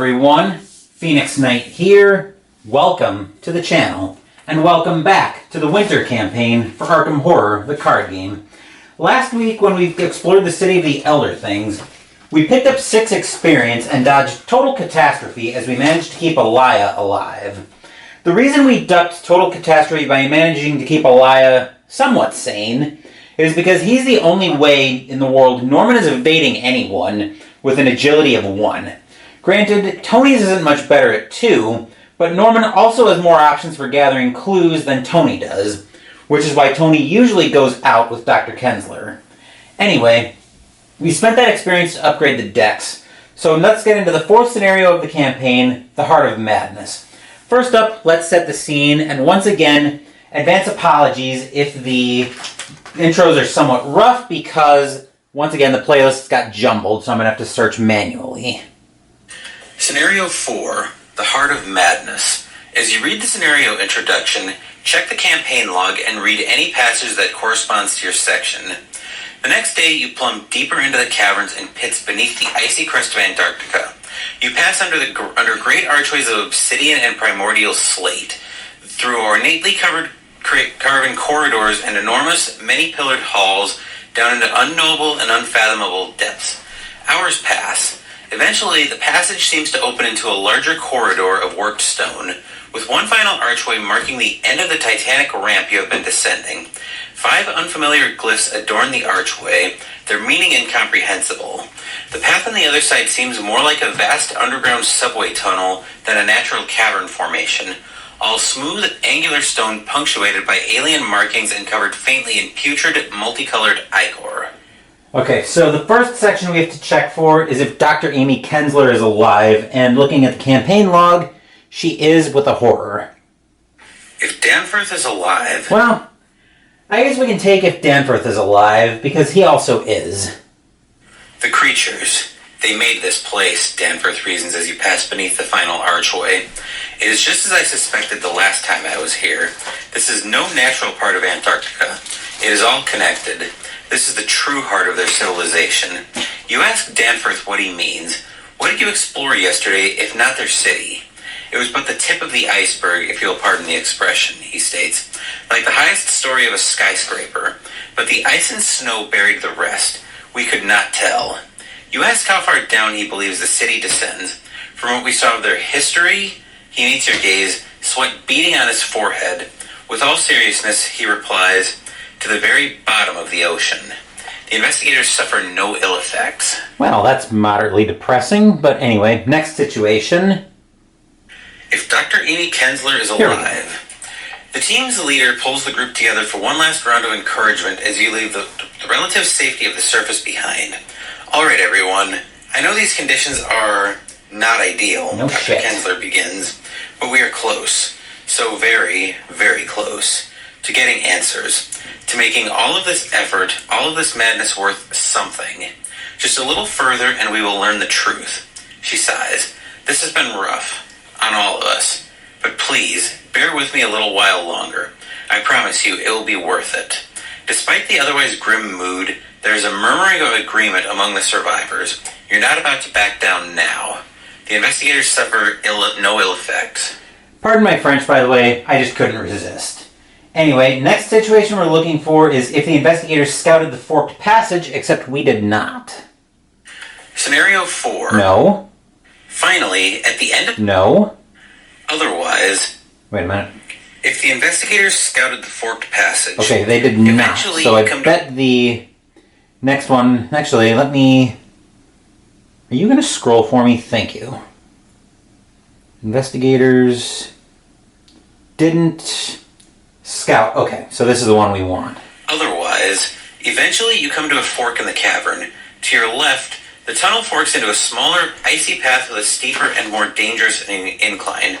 everyone, Phoenix Knight here. Welcome to the channel, and welcome back to the winter campaign for Arkham Horror, the card game. Last week, when we explored the City of the Elder Things, we picked up 6 experience and dodged total catastrophe as we managed to keep Alaya alive. The reason we ducked total catastrophe by managing to keep Alaya somewhat sane is because he's the only way in the world Norman is evading anyone with an agility of 1. Granted, Tony's isn't much better at 2, but Norman also has more options for gathering clues than Tony does, which is why Tony usually goes out with Dr. Kensler. Anyway, we spent that experience to upgrade the decks, so let's get into the 4th scenario of the campaign, the Heart of Madness. First up, let's set the scene, and once again, advance apologies if the intros are somewhat rough because, once again, the playlist got jumbled, so I'm going to have to search manually. Scenario 4, The Heart of Madness. As you read the scenario introduction, check the campaign log and read any passage that corresponds to your section. The next day, you plumb deeper into the caverns and pits beneath the icy crust of Antarctica. You pass under great archways of obsidian and primordial slate, through ornately carven corridors and enormous, many-pillared halls, down into unknowable and unfathomable depths. Hours pass. Eventually, the passage seems to open into a larger corridor of worked stone, with one final archway marking the end of the titanic ramp you have been descending. 5 unfamiliar glyphs adorn the archway, their meaning incomprehensible. The path on the other side seems more like a vast underground subway tunnel than a natural cavern formation, all smooth, angular stone punctuated by alien markings and covered faintly in putrid, multicolored ichor. Okay, so the first section we have to check for is if Dr. Amy Kensler is alive, and looking at the campaign log, she is with a horror. If Danforth is alive... Well, I guess we can take if Danforth is alive, because he also is. The creatures. They made this place, Danforth reasons as you pass beneath the final archway. It is just as I suspected the last time I was here. This is no natural part of Antarctica. It is all connected. This is the true heart of their civilization. You ask Danforth what he means. What did you explore yesterday, if not their city? It was but the tip of the iceberg, if you'll pardon the expression, he states, like the highest story of a skyscraper. But the ice and snow buried the rest. We could not tell. You ask how far down he believes the city descends. From what we saw of their history, he meets your gaze, sweat beating on his forehead. With all seriousness, he replies, to the very bottom of the ocean. The investigators suffer no ill effects. Well, that's moderately depressing, but anyway, next situation. If Dr. Amy Kensler is alive, the team's leader pulls the group together for one last round of encouragement as you leave the relative safety of the surface behind. All right, everyone. I know these conditions are not ideal, No Dr. shit. Kensler begins, but we are close. So very, very close to getting answers, to making all of this effort, all of this madness worth something. Just a little further and we will learn the truth. She sighs. This has been rough on all of us, but please, bear with me a little while longer. I promise you it will be worth it. Despite the otherwise grim mood, there is a murmuring of agreement among the survivors. You're not about to back down now. The investigators suffer no ill effects. Pardon my French, by the way, I just couldn't resist. Anyway, next situation we're looking for is if the investigators scouted the forked passage, except we did not. Scenario 4. No. Finally, at the end of... No. Otherwise... Wait a minute. If the investigators scouted the forked passage... Okay, they did not. So I bet the next one... Actually, let me... Are you going to scroll for me? Thank you. Investigators... didn't... Scout. Okay, so this is the one we want. Otherwise, eventually you come to a fork in the cavern. To your left, the tunnel forks into a smaller, icy path with a steeper and more dangerous incline.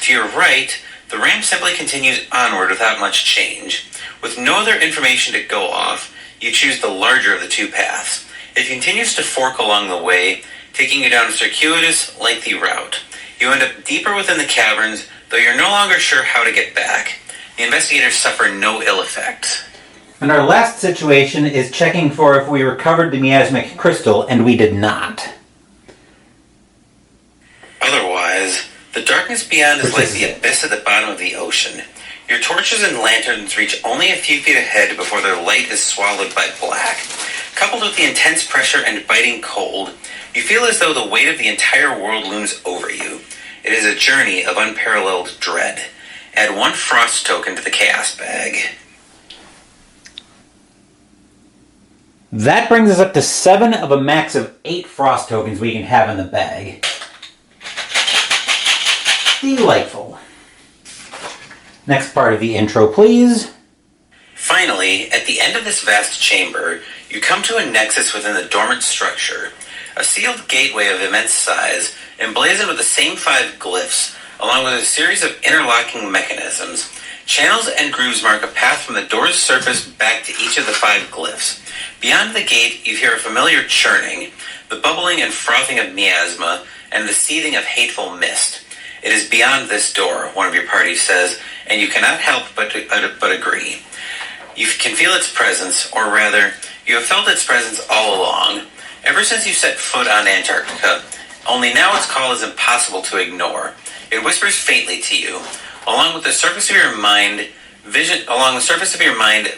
To your right, the ramp simply continues onward without much change. With no other information to go off, you choose the larger of the 2 paths. It continues to fork along the way, taking you down a circuitous, lengthy route. You end up deeper within the caverns, though you're no longer sure how to get back. The investigators suffer no ill effects. And our last situation is checking for if we recovered the miasmic crystal, and we did not. The darkness beyond is Which like is the it? abyss at the bottom of the ocean. Your torches and lanterns reach only a few feet ahead before their light is swallowed by black. Coupled with the intense pressure and biting cold, you feel as though the weight of the entire world looms over you. It is a journey of unparalleled dread. Add 1 frost token to the chaos bag. That brings us up to 7 of a max of 8 frost tokens we can have in the bag. Delightful. Next part of the intro, please. Finally, at the end of this vast chamber, you come to a nexus within the dormant structure. A sealed gateway of immense size, emblazoned with the same 5 glyphs, along with a series of interlocking mechanisms. Channels and grooves mark a path from the door's surface back to each of the 5 glyphs. Beyond the gate, you hear a familiar churning, the bubbling and frothing of miasma, and the seething of hateful mist. It is beyond this door, one of your party says, and you cannot help but agree. You can feel its presence, or rather, you have felt its presence all along, ever since you set foot on Antarctica, only now its call is impossible to ignore. It whispers faintly to you. Along the surface of your mind,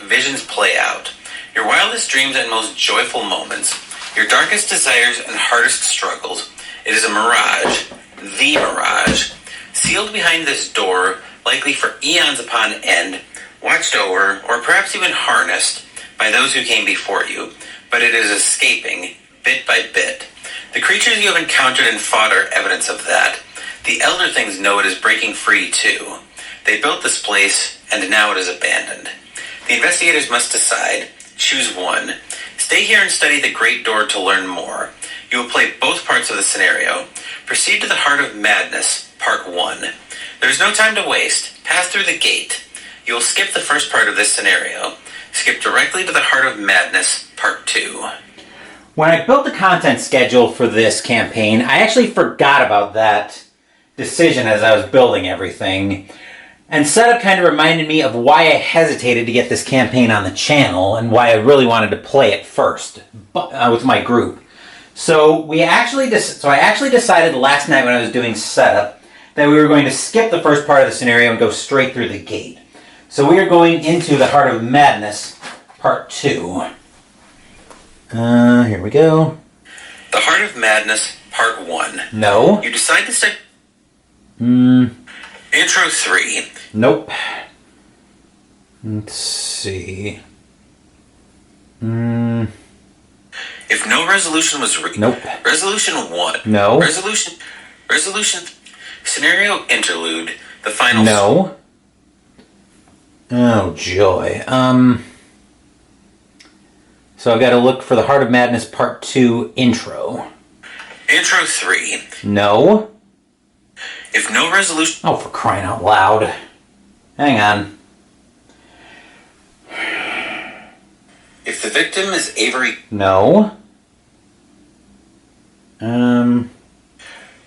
visions play out. Your wildest dreams and most joyful moments, your darkest desires and hardest struggles. It is a mirage, the mirage, sealed behind this door, likely for eons upon end, watched over, or perhaps even harnessed by those who came before you, but it is escaping, bit by bit. The creatures you have encountered and fought are evidence of that. The Elder Things know it is breaking free too. They built this place, and now it is abandoned. The investigators must decide. Choose one. Stay here and study the Great Door to learn more. You will play both parts of the scenario. Proceed to the Heart of Madness, Part 1. There is no time to waste. Pass through the gate. You will skip the first part of this scenario. Skip directly to the Heart of Madness, Part 2. When I built the content schedule for this campaign, I actually forgot about that decision as I was building everything. And setup kind of reminded me of why I hesitated to get this campaign on the channel and why I really wanted to play it first with my group. So I actually decided last night when I was doing setup that we were going to skip the first part of the scenario and go straight through the gate. So we are going into the Heart of Madness, Part 2. Here we go. The Heart of Madness, Part 1. No. You decide to start... Intro 3. Nope. Let's see. If no resolution was reached... Nope. Resolution 1. No. Resolution... Scenario Interlude. The final... No. Oh, joy. So I've got to look for the Heart of Madness Part 2 intro. Intro 3. No. If no resolution... Oh, for crying out loud. Hang on. If the victim is Avery... No.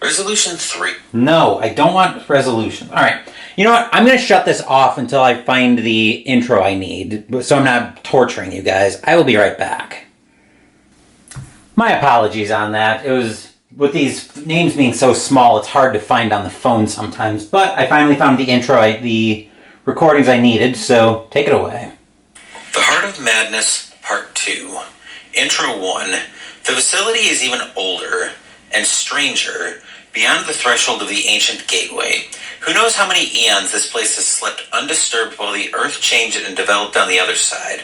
Resolution 3. No, I don't want resolution. Alright. You know what? I'm going to shut this off until I find the intro I need, so I'm not torturing you guys. I will be right back. My apologies on that. It was... With these names being so small, it's hard to find on the phone sometimes. But I finally found the intro, the recordings I needed, so take it away. The Heart of Madness, Part 2. Intro 1. The facility is even older and stranger, beyond the threshold of the ancient gateway. Who knows how many eons this place has slept undisturbed while the earth changed and developed on the other side.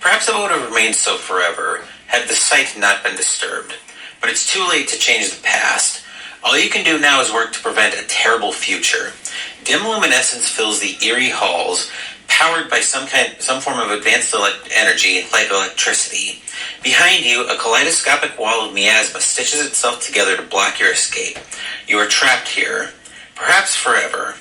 Perhaps it would have remained so forever, had the site not been disturbed. But it's too late to change the past. All you can do now is work to prevent a terrible future. Dim luminescence fills the eerie halls, powered by some form of advanced energy, like electricity. Behind you, a kaleidoscopic wall of miasma stitches itself together to block your escape. You are trapped here, perhaps forever.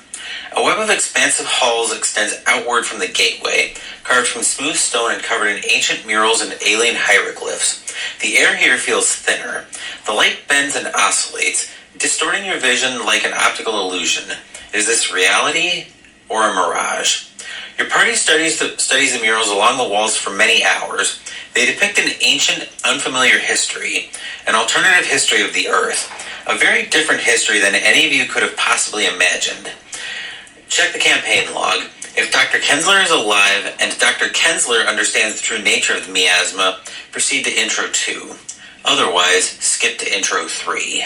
A web of expansive halls extends outward from the gateway, carved from smooth stone and covered in ancient murals and alien hieroglyphs. The air here feels thinner. The light bends and oscillates, distorting your vision like an optical illusion. Is this reality or a mirage? Your party studies the murals along the walls for many hours. They depict an ancient, unfamiliar history, an alternative history of the Earth, a very different history than any of you could have possibly imagined. Check the campaign log. If Dr. Kensler is alive and Dr. Kensler understands the true nature of the miasma, proceed to Intro 2. Otherwise, skip to Intro 3.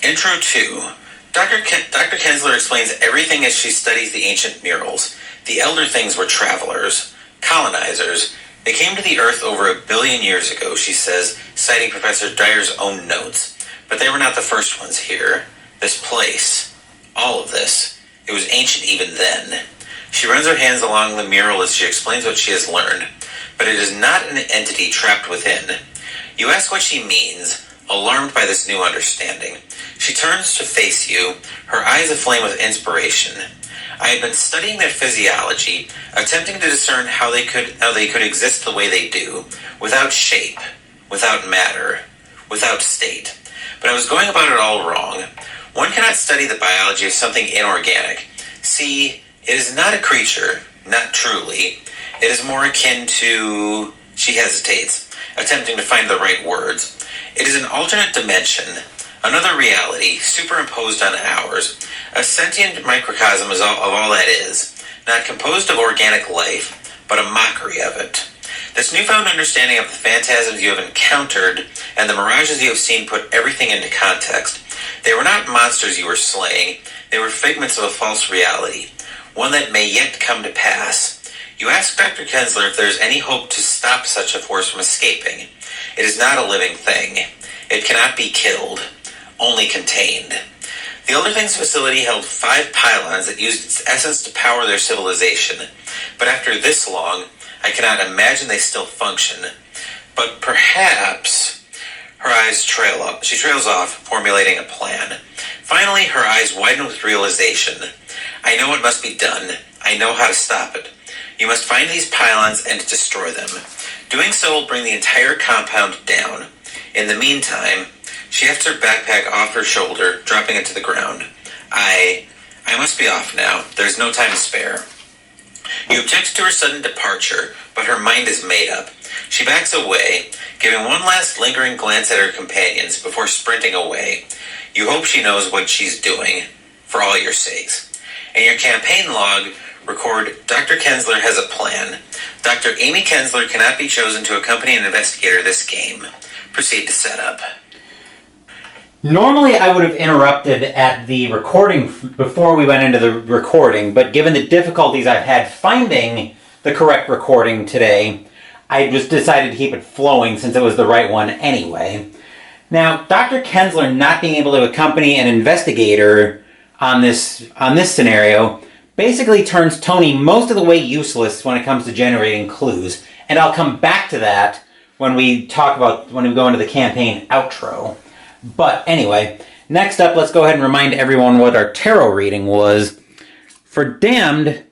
Intro 2. Dr. Kensler explains everything as she studies the ancient murals. The Elder Things were travelers, colonizers. They came to the Earth over 1 billion years ago, she says, citing Professor Dyer's own notes. But they were not the first ones here. This place, all of this, it was ancient even then. She runs her hands along the mural as she explains what she has learned, but it is not an entity trapped within. You ask what she means, alarmed by this new understanding. She turns to face you, her eyes aflame with inspiration. I had been studying their physiology, attempting to discern how they could exist the way they do, without shape, without matter, without state. But I was going about it all wrong. One cannot study the biology of something inorganic. See, it is not a creature, not truly. It is more akin to... She hesitates, attempting to find the right words. It is an alternate dimension, another reality, superimposed on ours, a sentient microcosm of all that is, not composed of organic life, but a mockery of it. This newfound understanding of the phantasms you have encountered and the mirages you have seen put everything into context. They were not monsters you were slaying, they were figments of a false reality, one that may yet come to pass. You ask Dr. Kensler if there is any hope to stop such a force from escaping. It is not a living thing. It cannot be killed, only contained. The Elder Things facility held 5 pylons that used its essence to power their civilization. But after this long, I cannot imagine they still function. But perhaps... Her eyes trail up. She trails off, formulating a plan. Finally, her eyes widen with realization. I know what must be done. I know how to stop it. You must find these pylons and destroy them. Doing so will bring the entire compound down. In the meantime, she hefts her backpack off her shoulder, dropping it to the ground. I must be off now. There's no time to spare. You object to her sudden departure, but her mind is made up. She backs away, giving one last lingering glance at her companions before sprinting away. You hope she knows what she's doing, for all your sakes. In your campaign log, record, Dr. Kensler has a plan. Dr. Amy Kensler cannot be chosen to accompany an investigator this game. Proceed to setup. Normally I would have interrupted at the recording before we went into the recording, but given the difficulties I've had finding the correct recording today, I just decided to keep it flowing since it was the right one anyway. Now, Dr. Kensler not being able to accompany an investigator on this scenario basically turns Tony most of the way useless when it comes to generating clues, and I'll come back to that when we go into the campaign outro. But anyway, next up, let's go ahead and remind everyone what our tarot reading was. For Damned,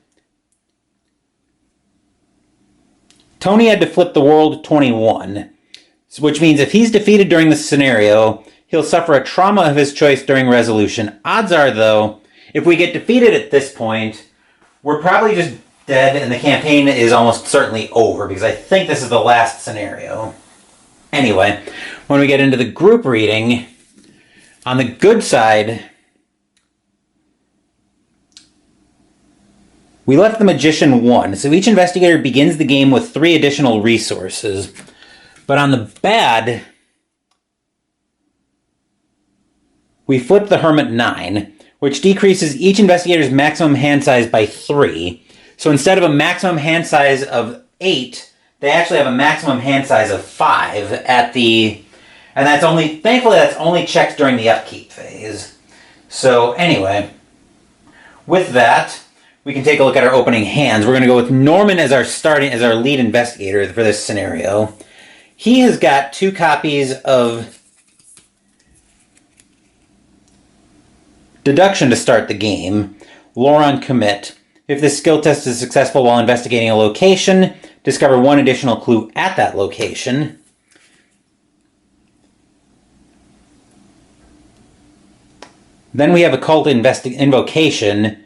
Tony had to flip the world 21, which means if he's defeated during this scenario, he'll suffer a trauma of his choice during resolution. Odds are, though, if we get defeated at this point, we're probably just dead and the campaign is almost certainly over, because I think this is the last scenario. Anyway, when we get into the group reading, on the good side, we left the Magician 1, so each investigator begins the game with 3 additional resources. But on the bad, we flipped the Hermit 9, which decreases each investigator's maximum hand size by 3. So instead of a maximum hand size of 8, they actually have a maximum hand size of 5 and that's only checked during the upkeep phase. So anyway, with that, we can take a look at our opening hands. We're going to go with Norman as our lead investigator for this scenario. He has got 2 copies of Deduction to start the game. Lore on Commit. If this skill test is successful while investigating a location, discover 1 additional clue at that location. Then we have Occult Invocation.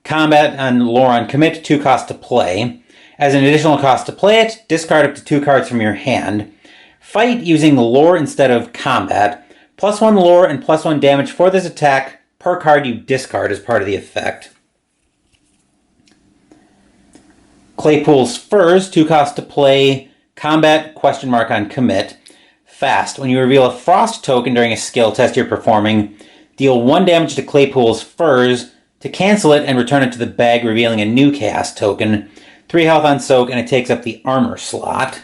Combat on Lore on Commit, 2 costs to play. As an additional cost to play it, discard up to 2 cards from your hand. Fight using lore instead of combat. +1 lore and +1 damage for this attack per card you discard as part of the effect. Claypool's Furs, 2 costs to play, combat, on commit. Fast. When you reveal a frost token during a skill test you're performing, deal 1 damage to Claypool's Furs to cancel it and return it to the bag, revealing a new chaos token. 3 health on soak, and it takes up the armor slot.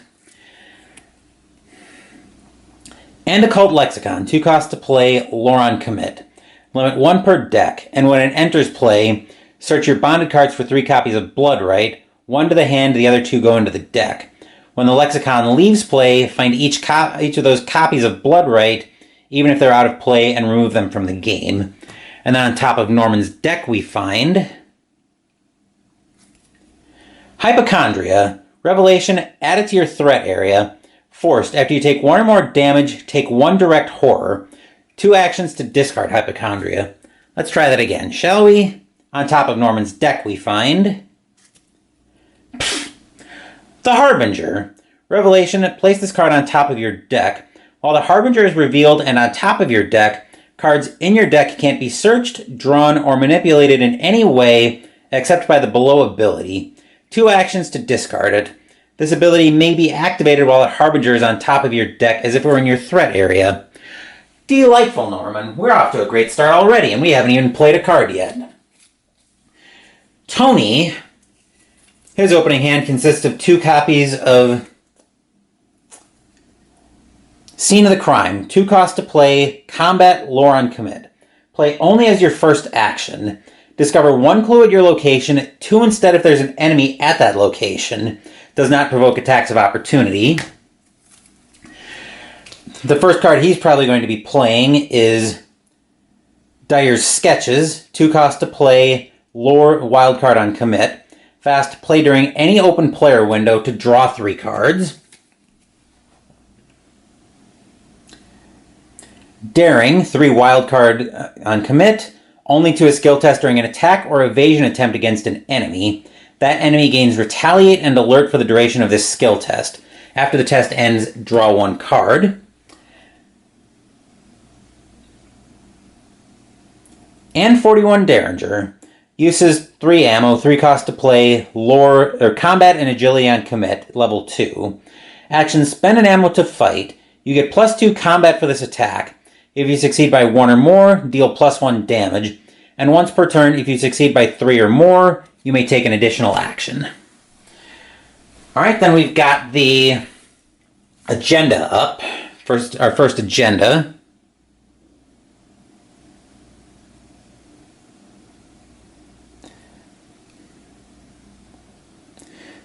And Occult Lexicon, 2 costs to play, lore on commit. Limit 1 per deck, and when it enters play, search your bonded cards for 3 copies of Bloodright. 1 to the hand, the other 2 go into the deck. When the Lexicon leaves play, find each of those copies of Bloodright, even if they're out of play, and remove them from the game. And then on top of Norman's deck we find Hypochondria. Revelation, add it to your threat area. Forced, after you take 1 or more damage, take 1 direct horror. 2 actions to discard Hypochondria. Let's try that again, shall we? On top of Norman's deck we find the Harbinger. Revelation, place this card on top of your deck. While the Harbinger is revealed and on top of your deck, cards in your deck can't be searched, drawn, or manipulated in any way except by the below ability. 2 actions to discard it. This ability may be activated while the Harbinger is on top of your deck as if it were in your threat area. Delightful, Norman. We're off to a great start already, and we haven't even played a card yet. Tony, his opening hand consists of 2 copies of Scene of the Crime. 2 costs to play, combat, lore on commit. Play only as your first action. Discover 1 clue at your location, 2 instead if there's an enemy at that location. Does not provoke attacks of opportunity. The first card he's probably going to be playing is Dyer's Sketches. 2 costs to play, lore, wildcard on commit. Fast, play during any open player window to draw 3 cards. Daring, 3 wildcard on commit, only to a skill test during an attack or evasion attempt against an enemy. That enemy gains Retaliate and Alert for the duration of this skill test. After the test ends, draw 1 card. And 41 Derringer. Uses 3 ammo, 3 costs to play, lore, or combat and agility on commit, level 2. Action, spend an ammo to fight. You get +2 combat for this attack. If you succeed by 1 or more, deal +1 damage. And once per turn, if you succeed by 3 or more, you may take an additional action. Alright, then we've got the agenda up. Our first agenda.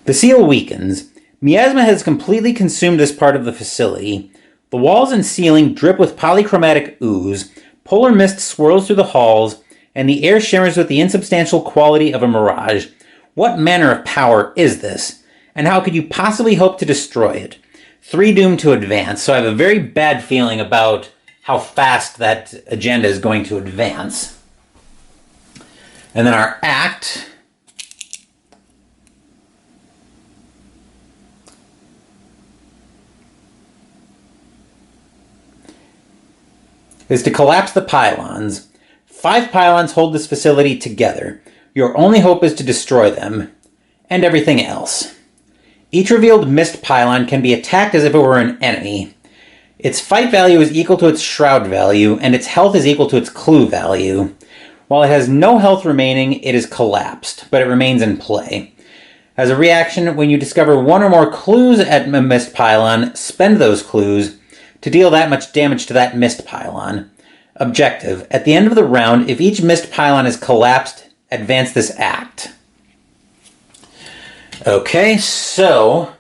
The seal weakens. Miasma has completely consumed this part of the facility. The walls and ceiling drip with polychromatic ooze, polar mist swirls through the halls, and the air shimmers with the insubstantial quality of a mirage. What manner of power is this? And how could you possibly hope to destroy it? 3 doomed to advance, so I have a very bad feeling about how fast that agenda is going to advance. And then our act is to collapse the pylons. 5 pylons hold this facility together. Your only hope is to destroy them, and everything else. Each revealed mist pylon can be attacked as if it were an enemy. Its fight value is equal to its shroud value, and its health is equal to its clue value. While it has no health remaining, it is collapsed, but it remains in play. As a reaction, when you discover 1 or more clues at a mist pylon, spend those clues to deal that much damage to that mist pylon. Objective. At the end of the round, if each mist pylon is collapsed, advance this act. Okay, so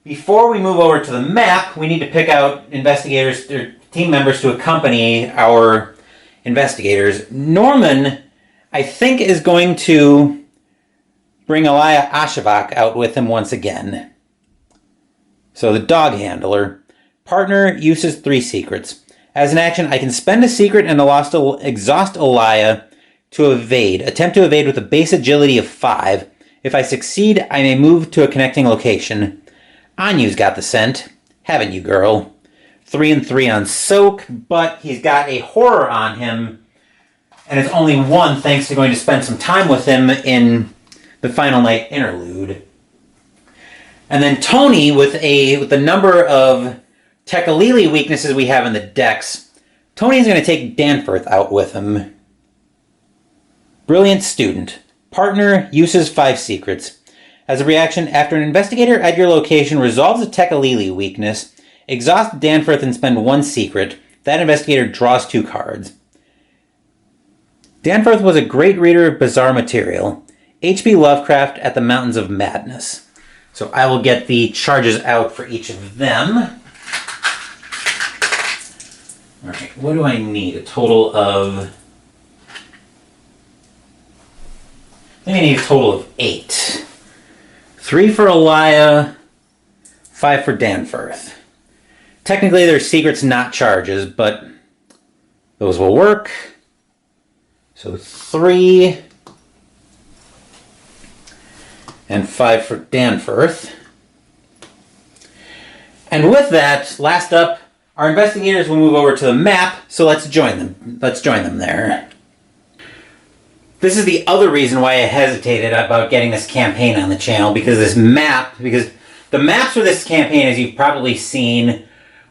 before we move over to the map, we need to pick out investigators or team members to accompany our investigators. Norman, I think, is going to bring Elia Ashavak out with him once again. So the dog handler. Partner uses 3 secrets. As an action, I can spend a secret and exhaust Elia to evade. Attempt to evade with a base agility of 5. If I succeed, I may move to a connecting location. Anyu's got the scent. Haven't you, girl? 3 and 3 on Soak, but he's got a horror on him, and it's only 1 thanks to going to spend some time with him in the Final Night interlude. And then Tony, with the number of Tekalili weaknesses we have in the decks, Tony's going to take Danforth out with him. Brilliant Student. Partner uses 5 secrets. As a reaction, after an investigator at your location resolves a Tekalili weakness, exhaust Danforth and spend 1 secret. That investigator draws 2 cards. Danforth was a great reader of bizarre material. H.P. Lovecraft at the Mountains of Madness. So I will get the charges out for each of them. Alright, what do I need? A total of... I think I need a total of 8. 3 for Elia, 5 for Danforth. Technically they're secrets, not charges, but those will work. So 3 and 5 for Danforth. And with that, last up, our investigators will move over to the map, so let's join them. Let's join them there. This is the other reason why I hesitated about getting this campaign on the channel, because the maps for this campaign, as you've probably seen,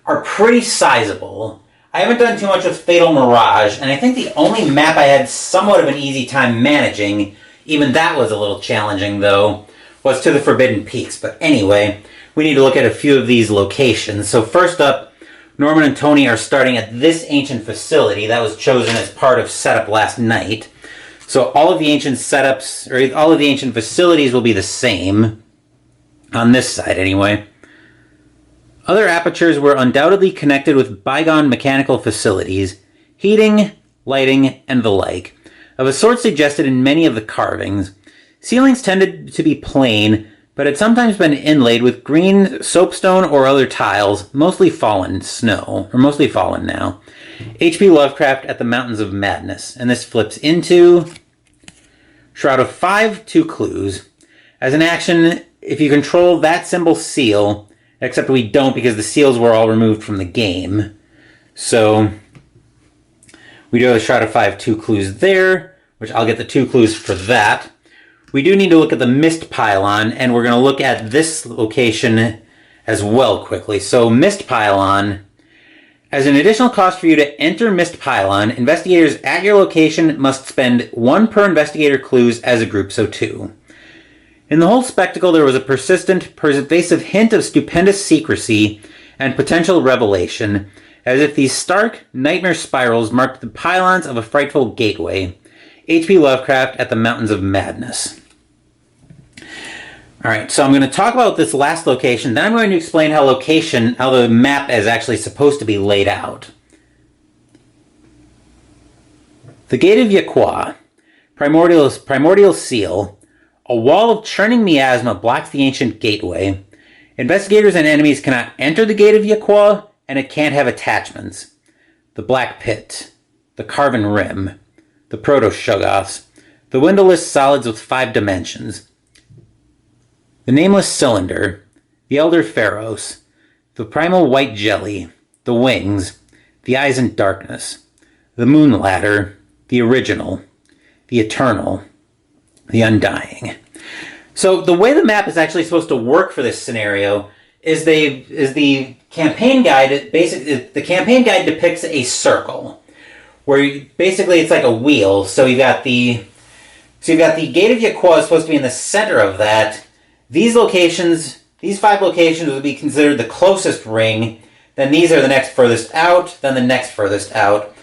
are pretty sizable. I haven't done too much with Fatal Mirage, and I think the only map I had somewhat of an easy time managing, even that was a little challenging though, was to the Forbidden Peaks. But anyway, we need to look at a few of these locations. So first up, Norman and Tony are starting at this ancient facility that was chosen as part of setup last night. So all of the ancient setups, or all of the ancient facilities will be the same, on this side anyway. Other apertures were undoubtedly connected with bygone mechanical facilities, heating, lighting, and the like, of a sort suggested in many of the carvings. Ceilings tended to be plain, but had sometimes been inlaid with green soapstone or other tiles, mostly fallen now. H.P. Lovecraft at the Mountains of Madness, and this flips into Shroud of 5, 2 clues. As an action, if you control that symbol seal, except we don't because the seals were all removed from the game. So we do have a Shroud of 5, 2 clues there, which I'll get the 2 clues for that. We do need to look at the Mist Pylon, and we're going to look at this location as well quickly. So Mist Pylon, as an additional cost for you to enter Mist Pylon, investigators at your location must spend 1 per investigator clues as a group, so 2. In the whole spectacle, there was a persistent, pervasive hint of stupendous secrecy and potential revelation, as if these stark, nightmare spirals marked the pylons of a frightful gateway. H.P. Lovecraft at the Mountains of Madness. Alright, so I'm going to talk about this last location, then I'm going to explain how the map is actually supposed to be laid out. The Gate of Yaqua, primordial seal. A wall of churning miasma blocks the ancient gateway. Investigators and enemies cannot enter the Gate of Yaqua, and it can't have attachments. The Black Pit, the Carven Rim, the Proto-Shoggoths, the windowless solids with 5 dimensions, the Nameless Cylinder, the Elder Pharaohs, the Primal White Jelly, the Wings, the Eyes in Darkness, the Moon Ladder, the Original, the Eternal, the Undying. So the way the map is actually supposed to work for this scenario is the campaign guide. Basically, the campaign guide depicts a circle where basically it's like a wheel. So you've got the Gate of Yaqua is supposed to be in the center of that. These 5 locations would be considered the closest ring. Then these are the next furthest out. Then the next furthest out.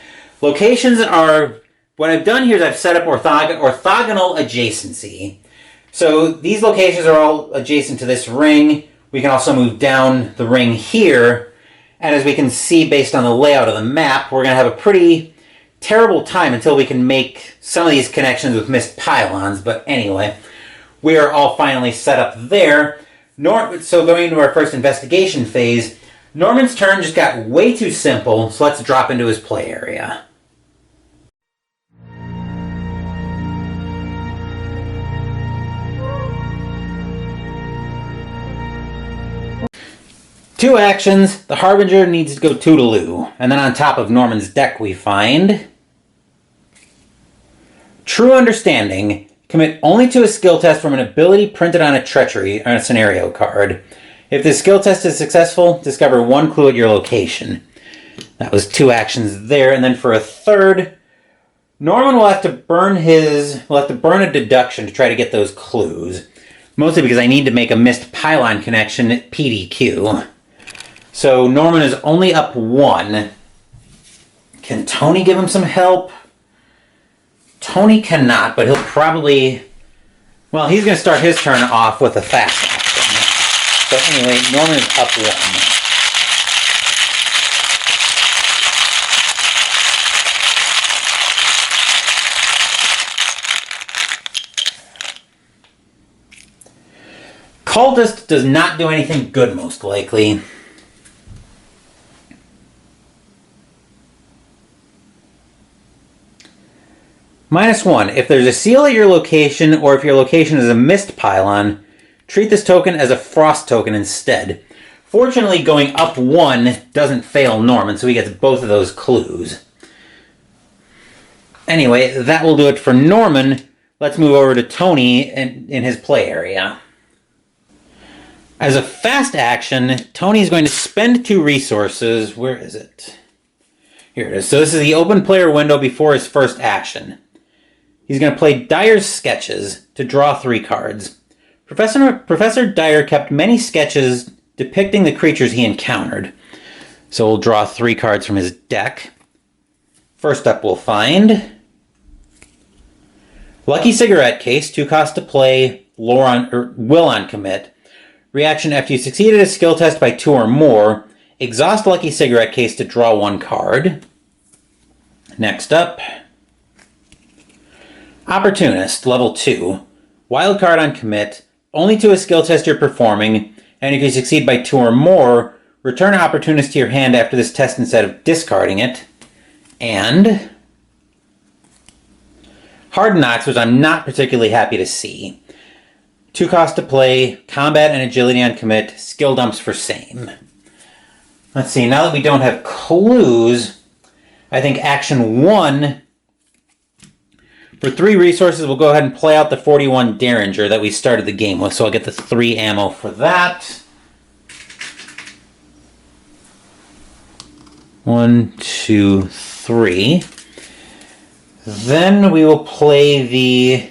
Locations are. What I've done here is I've set up orthogonal adjacency. So these locations are all adjacent to this ring. We can also move down the ring here. And as we can see based on the layout of the map, we're going to have a pretty terrible time until we can make some of these connections with Mist Pylons. But anyway, we are all finally set up there. So going into our first investigation phase, Norman's turn just got way too simple, so let's drop into his play area. 2 actions, the Harbinger needs to go Toodaloo. And then on top of Norman's deck we find True Understanding. Commit only to a skill test from an ability printed on a treachery or a scenario card. If the skill test is successful, discover 1 clue at your location. That was 2 actions there. And then for a third, Norman will have to burn a deduction to try to get those clues. Mostly because I need to make a missed pylon connection at PDQ. So Norman is only up 1. Can Tony give him some help? Tony cannot, but he'll probably... Well, he's going to start his turn off with a fast action. So anyway, Norman is up 1. Cultist does not do anything good, most likely. -1. If there's a seal at your location, or if your location is a mist pylon, treat this token as a frost token instead. Fortunately, going up 1 doesn't fail Norman, so he gets both of those clues. Anyway, that will do it for Norman. Let's move over to Tony in his play area. As a fast action, Tony is going to spend 2 resources. Where is it? Here it is. So this is the open player window before his first action. He's going to play Dyer's Sketches to draw 3 cards. Professor Dyer kept many sketches depicting the creatures he encountered. So we'll draw 3 cards from his deck. First up we'll find Lucky Cigarette Case, 2 cost to play, Will on commit. Reaction: after you succeeded a skill test by 2 or more, exhaust Lucky Cigarette Case to draw 1 card. Next up, Opportunist, level 2. Wild card on commit, only to a skill test you're performing, and if you succeed by 2 or more, return Opportunist to your hand after this test instead of discarding it. And Hard Knocks, which I'm not particularly happy to see. 2 cost to play, combat and agility on commit, skill dumps for same. Let's see, now that we don't have clues, I think action 1, for 3 resources, we'll go ahead and play out the 41 Derringer that we started the game with, so I'll get the 3 ammo for that. 1, 2, 3. Then we will play the...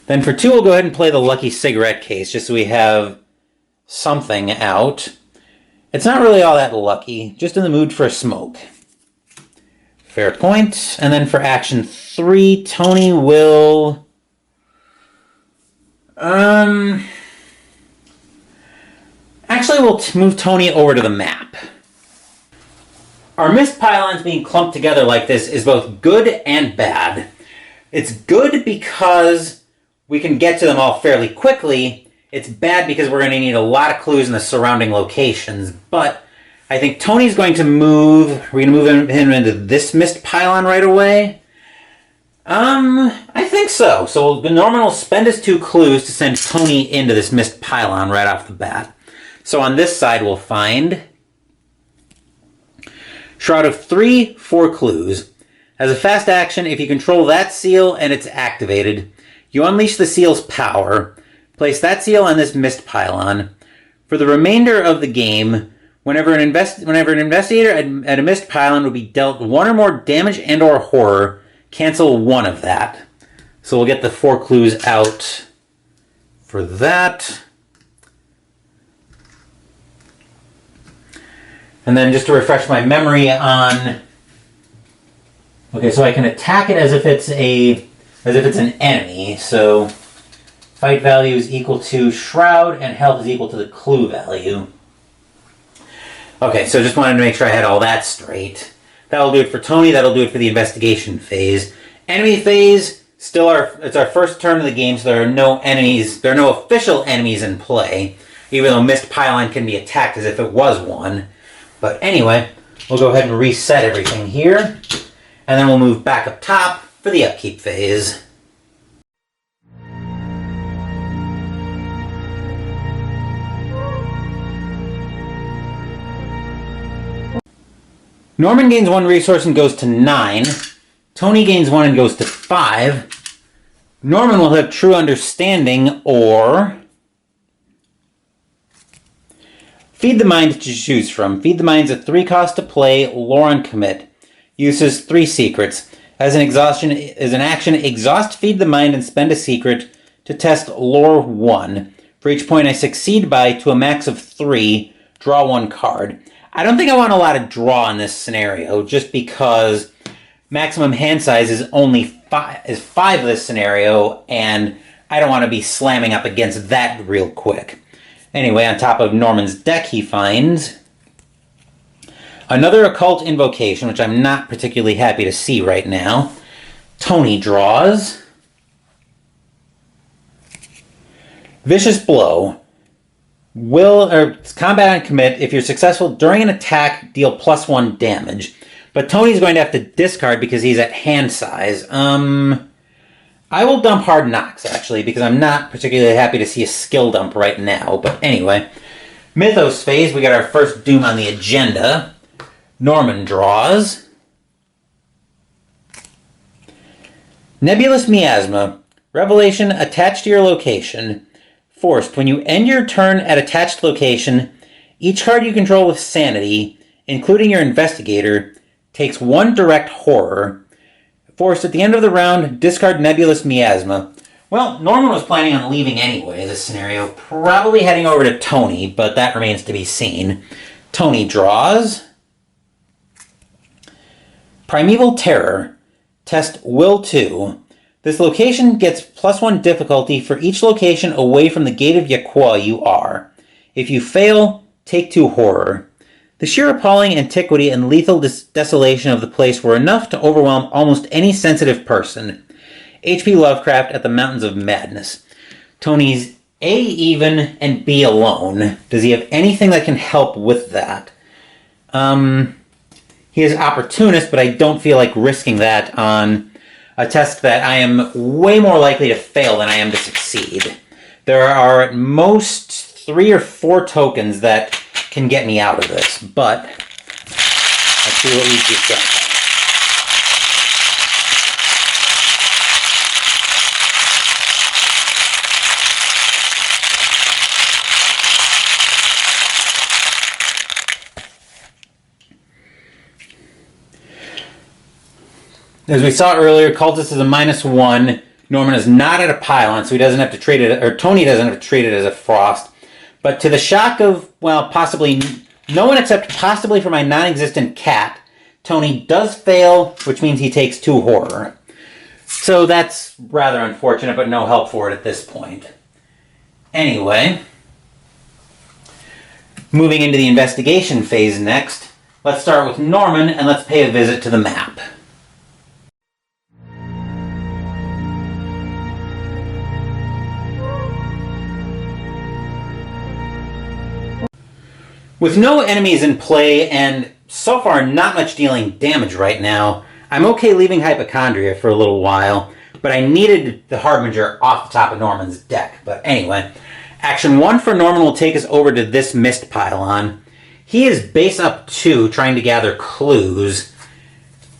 Then for 2, we'll go ahead and play the Lucky Cigarette Case, just so we have something out. It's not really all that lucky, just in the mood for a smoke. Fair point. And then for action 3, Tony will... Actually, we'll move Tony over to the map. Our mist pylons being clumped together like this is both good and bad. It's good because we can get to them all fairly quickly. It's bad because we're going to need a lot of clues in the surrounding locations, but I think Tony's going to move... We're going to move him into this mist pylon right away. I think so. So Norman will spend his 2 clues to send Tony into this mist pylon right off the bat. So on this side we'll find Shroud of 3, 4 clues. As a fast action, if you control that seal and it's activated, you unleash the seal's power. Place that seal on this mist pylon. For the remainder of the game, whenever an investigator at a mist pylon will be dealt 1 or more damage and or horror, cancel 1 of that. So we'll get the 4 clues out for that. And then just to refresh my memory on... Okay, so I can attack it as if it's an enemy. So fight value is equal to Shroud and health is equal to the clue value. Okay, so just wanted to make sure I had all that straight. That'll do it for Tony, that'll do it for the investigation phase. Enemy phase, it's our first turn of the game, so there are no enemies, there are no official enemies in play, even though Mist Pylon can be attacked as if it was one. But anyway, we'll go ahead and reset everything here, and then we'll move back up top for the upkeep phase. Norman gains 1 resource and goes to 9. Tony gains 1 and goes to 5. Norman will have True Understanding or Feed the Mind to choose from. Feed the Mind's a 3 cost to play, lore on commit. Uses 3 secrets. As an action, exhaust Feed the Mind and spend a secret to test lore 1. For each point I succeed by, to a max of 3, draw 1 card. I don't think I want a lot of draw in this scenario, just because maximum hand size is only 5 this scenario, and I don't want to be slamming up against that real quick. Anyway, on top of Norman's deck, he finds another occult invocation, which I'm not particularly happy to see right now. Tony draws Vicious Blow. Combat and commit. If you're successful during an attack, deal +1 damage. But Tony's going to have to discard because he's at hand size. I will dump Hard Knocks, actually, because I'm not particularly happy to see a skill dump right now. But anyway, Mythos phase, we got our first Doom on the agenda. Norman draws Nebulous Miasma. Revelation attached to your location. Forced. When you end your turn at attached location, each card you control with Sanity, including your Investigator, takes 1 direct horror. Forced. At the end of the round, discard Nebulous Miasma. Well, Norman was planning on leaving anyway, this scenario. Probably heading over to Tony, but that remains to be seen. Tony draws Primeval Terror. Test Will 2. This location gets +1 difficulty for each location away from the Gate of Yakwa you are. If you fail, take 2 horror. The sheer appalling antiquity and lethal desolation of the place were enough to overwhelm almost any sensitive person. H.P. Lovecraft at the Mountains of Madness. Tony's A even and B alone. Does he have anything that can help with that? He is Opportunist, but I don't feel like risking that on a test that I am way more likely to fail than I am to succeed. There are at most 3 or 4 tokens that can get me out of this, but let's see what we get. As we saw earlier, Cultist is a -1. Norman is not at a pylon, so he doesn't have to treat it, or Tony doesn't have to treat it as a frost. But to the shock of, well, possibly no one except possibly for my non-existent cat, Tony does fail, which means he takes 2 horror. So that's rather unfortunate, but no help for it at this point. Anyway, moving into the investigation phase next, let's start with Norman and let's pay a visit to the map. With no enemies in play, and so far not much dealing damage right now, I'm okay leaving Hypochondria for a little while, but I needed the Harbinger off the top of Norman's deck. But anyway, action 1 for Norman will take us over to this Mist Pylon. He is base up 2, trying to gather clues.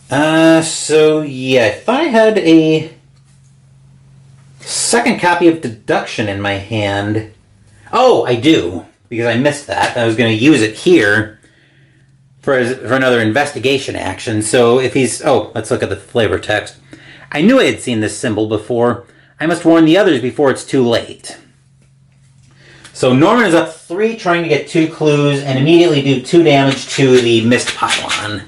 So yeah, I thought I had a second copy of Deduction in my hand. Oh, I do. Because I missed that. I was going to use it here for another investigation action. So if he's... Oh, let's look at the flavor text. I knew I had seen this symbol before. I must warn the others before it's too late. So Norman is up 3, trying to get 2 clues, and immediately do 2 damage to the Mist Pylon.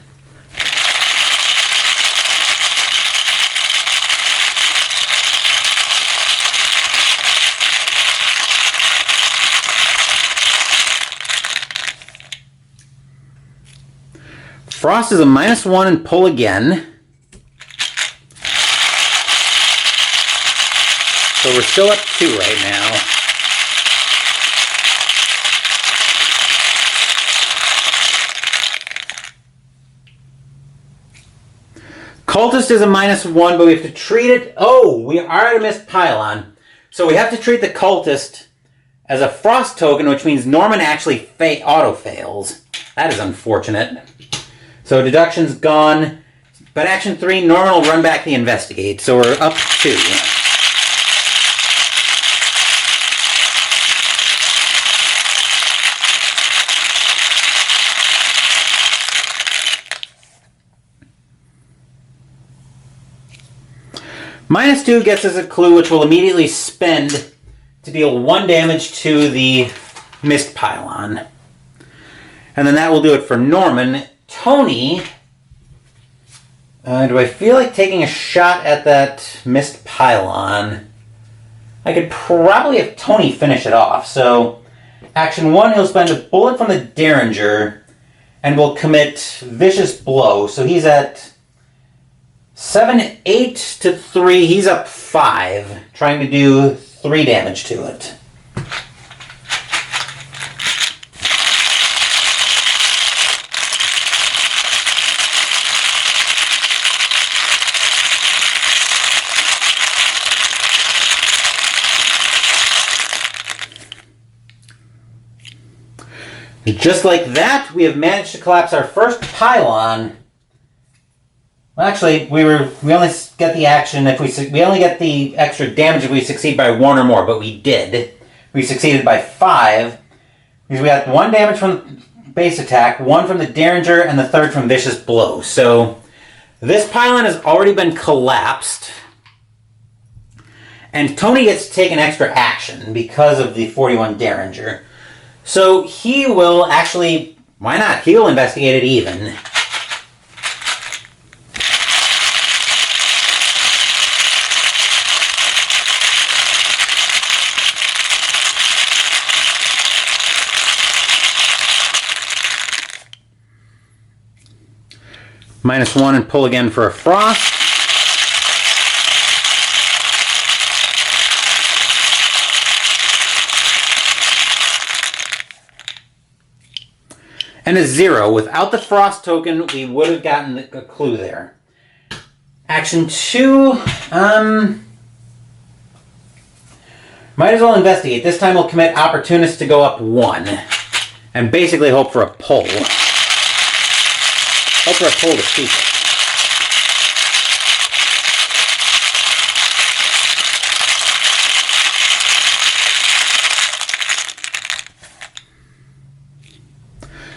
Frost is a -1 and pull again. So we're still up 2 right now. Cultist is a -1, but we have to treat it... Oh, we are at a Mist Pylon. So we have to treat the Cultist as a Frost token, which means Norman actually auto-fails. That is unfortunate. So deduction's gone. But action 3, Norman will run back the investigate. So we're up 2. -2 gets us a clue which we'll immediately spend to deal 1 damage to the mist pylon. And then that will do it for Norman. Tony, do I feel like taking a shot at that mist pylon? I could probably have Tony finish it off. So action 1, he'll spend a bullet from the Derringer and will commit Vicious Blow. So he's at 7, 8 to 3. He's up 5, trying to do 3 damage to it. Just like that, we have managed to collapse our first pylon. Well, actually, we only get the action if we only get the extra damage if we succeed by 1 or more, but we did. We succeeded by 5 because we got 1 damage from base attack, 1 from the Derringer, and the 3rd from Vicious Blow. So this pylon has already been collapsed, and Tony gets to take an extra action because of the 41 Derringer. So he will actually, why not? He will investigate it even. -1 and pull again for a frost. And a 0. Without the frost token, we would have gotten a clue there. Action 2, might as well investigate. This time we'll commit Opportunist to go up 1. And basically hope for a pull. Hope for a pull to keep it.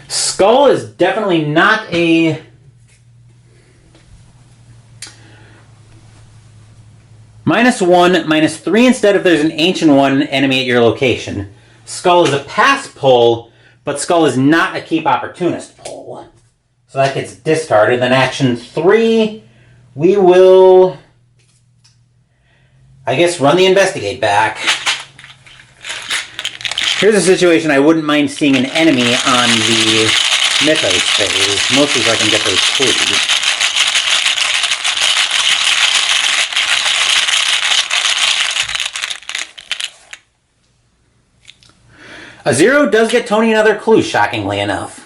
Skull is definitely not a -1, -3 instead if there's an Ancient One enemy at your location. Skull is a pass pull, but Skull is not a keep Opportunist pull. So that gets discarded. Then action 3, we will, I guess, run the investigate back. Here's a situation I wouldn't mind seeing an enemy on the Mythos phase, mostly so I can get those clues. A 0 does get Tony another clue, shockingly enough.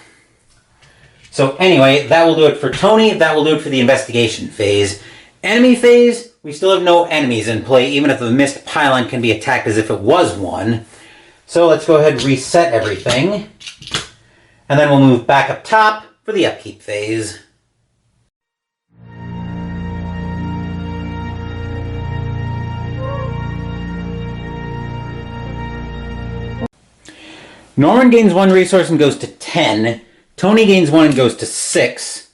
So anyway, that will do it for Tony. That will do it for the investigation phase. Enemy phase, we still have no enemies in play, even if the mist pylon can be attacked as if it was one. So let's go ahead and reset everything. And then we'll move back up top for the upkeep phase. Norman gains 1 resource and goes to 10. Tony gains 1 and goes to 6.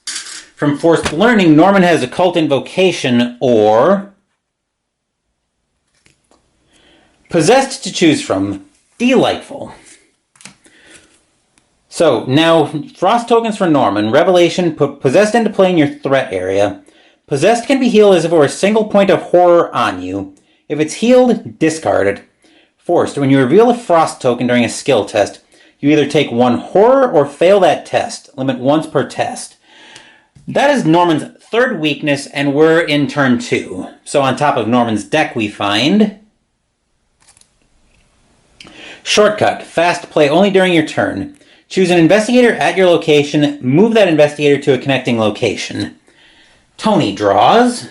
From Forced Learning, Norman has Occult Invocation or Possessed to choose from. Delightful. So, now, Frost tokens for Norman. Revelation, put Possessed into play in your threat area. Possessed can be healed as if it were a single point of horror on you. If it's healed, discard it. Forced, when you reveal a Frost token during a skill test, you either take 1 horror or fail that test. Limit once per test. That is Norman's 3rd weakness, and we're in turn 2. So on top of Norman's deck we find Shortcut. Fast play only during your turn. Choose an investigator at your location. Move that investigator to a connecting location. Tony draws.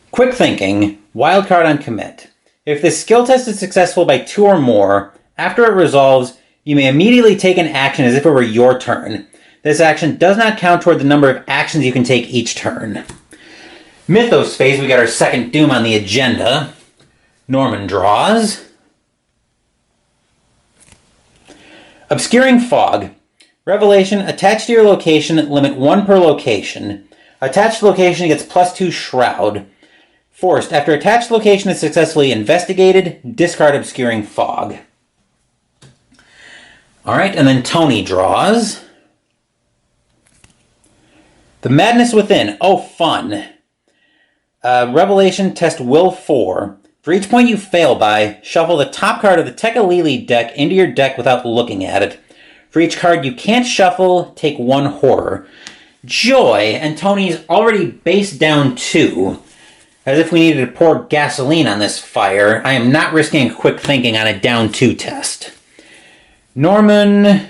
Quick thinking. Wildcard on commit. If this skill test is successful by 2 or more, after it resolves, You may immediately take an action as if it were your turn. This action does not count toward the number of actions you can take each turn. Mythos phase, we got our second Doom on the agenda. Norman draws. Obscuring Fog. Revelation, attached to your location, limit 1 per location. Attached location gets +2 Shroud. Forced, after attached location is successfully investigated, discard Obscuring Fog. Alright, and then Tony draws. The Madness Within. Oh, fun. Revelation, test Will 4. For each point you fail by, shuffle the top card of the Tekalili deck into your deck without looking at it. For each card you can't shuffle, take 1 horror. Joy, and Tony's already base down 2. As if we needed to pour gasoline on this fire, I am not risking a quick thinking on a down 2 test. Norman...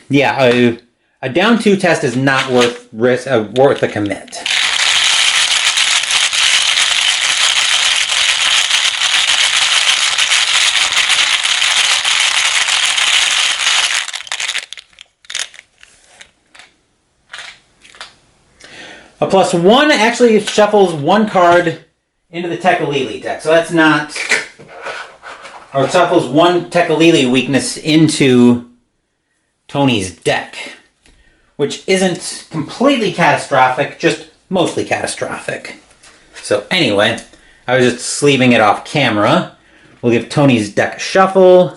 yeah, a down 2 test is not worth a commit. A +1 actually shuffles 1 card into the Tekalili deck, so that's not... Or it shuffles 1 Tekalili weakness into Tony's deck, which isn't completely catastrophic, just mostly catastrophic. So anyway, I was just sleeving it off camera. We'll give Tony's deck a shuffle.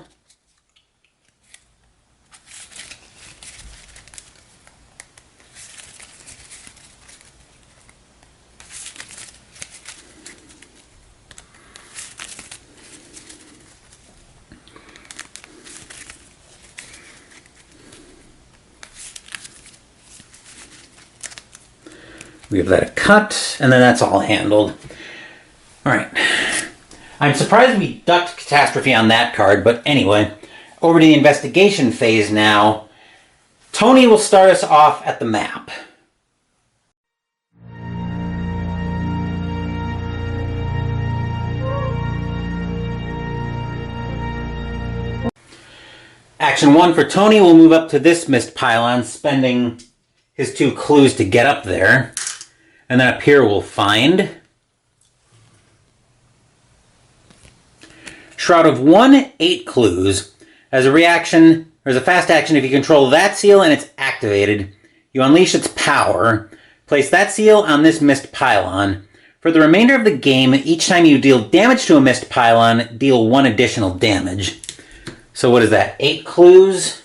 We give that a cut, and then that's all handled. Alright. I'm surprised we ducked Catastrophe on that card, but anyway, over to the investigation phase now. Tony will start us off at the map. Action 1 for Tony will move up to this mist pylon, spending his 2 clues to get up there. And then up here we'll find Shroud of 1, 8 clues. As a reaction, or as a fast action, if you control that seal and it's activated, you unleash its power. Place that seal on this mist pylon. For the remainder of the game, each time you deal damage to a mist pylon, deal 1 additional damage. So what is that? 8 clues?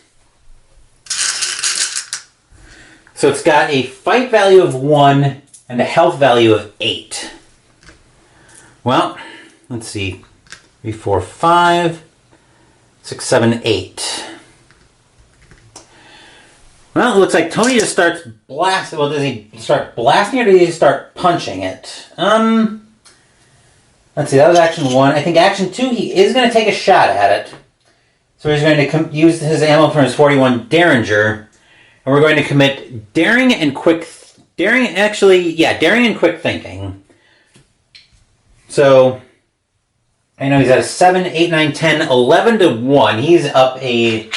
So it's got a fight value of 1 and a health value of 8. Well, let's see. 3, 4, 5, 6, 7, 8. Well, it looks like Tony just starts blasting. Well, does he start blasting it or does he start punching it? Let's see, that was action 1. I think action 2, he is going to take a shot at it. So he's going to use his ammo from his 41 Derringer. And we're going to commit daring and quick thinking. So I know he's at a 7, 8, 9, 10, 11 to 1. He's up a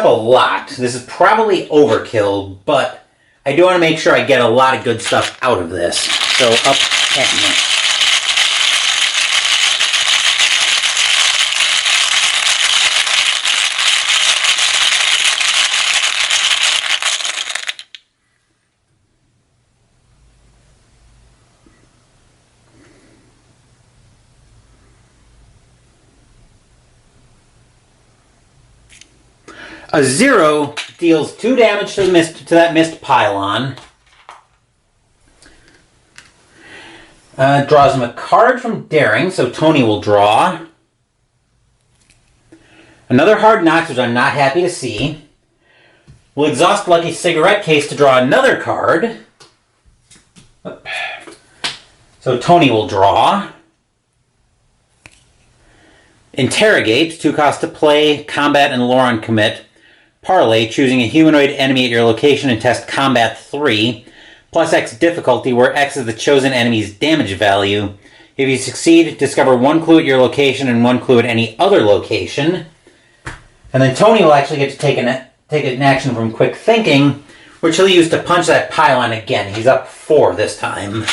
lot. This is probably overkill, but I do want to make sure I get a lot of good stuff out of this. So up 10. A 0 deals 2 damage to that mist pylon. Draws him a card from Daring, so Tony will draw. Another Hard Knocks, which I'm not happy to see. We'll exhaust Lucky Cigarette Case to draw another card. So Tony will draw. Interrogate, 2 costs to play, combat, and lore on commit. Parlay, choosing a humanoid enemy at your location and test combat 3. Plus X difficulty, where X is the chosen enemy's damage value. If you succeed, discover one clue at your location and one clue at any other location. And then Tony will actually get to take an action from Quick Thinking, which he'll use to punch that pylon again. He's up 4 this time.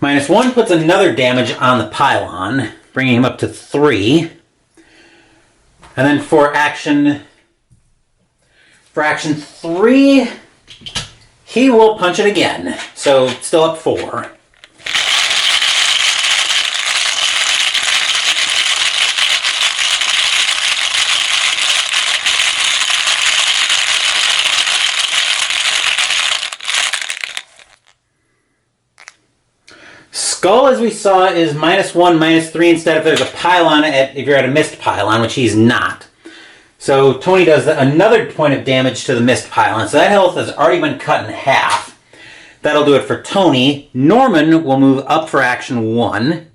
-1 puts another damage on the pylon, bringing him up to 3. And then for action 3, he will punch it again. So still up 4. Skull, as we saw, is -1, -3 instead if there's a pylon, if you're at a missed pylon, which he's not. So Tony does another point of damage to the missed pylon. So that health has already been cut in half. That'll do it for Tony. Norman will move up for action 1.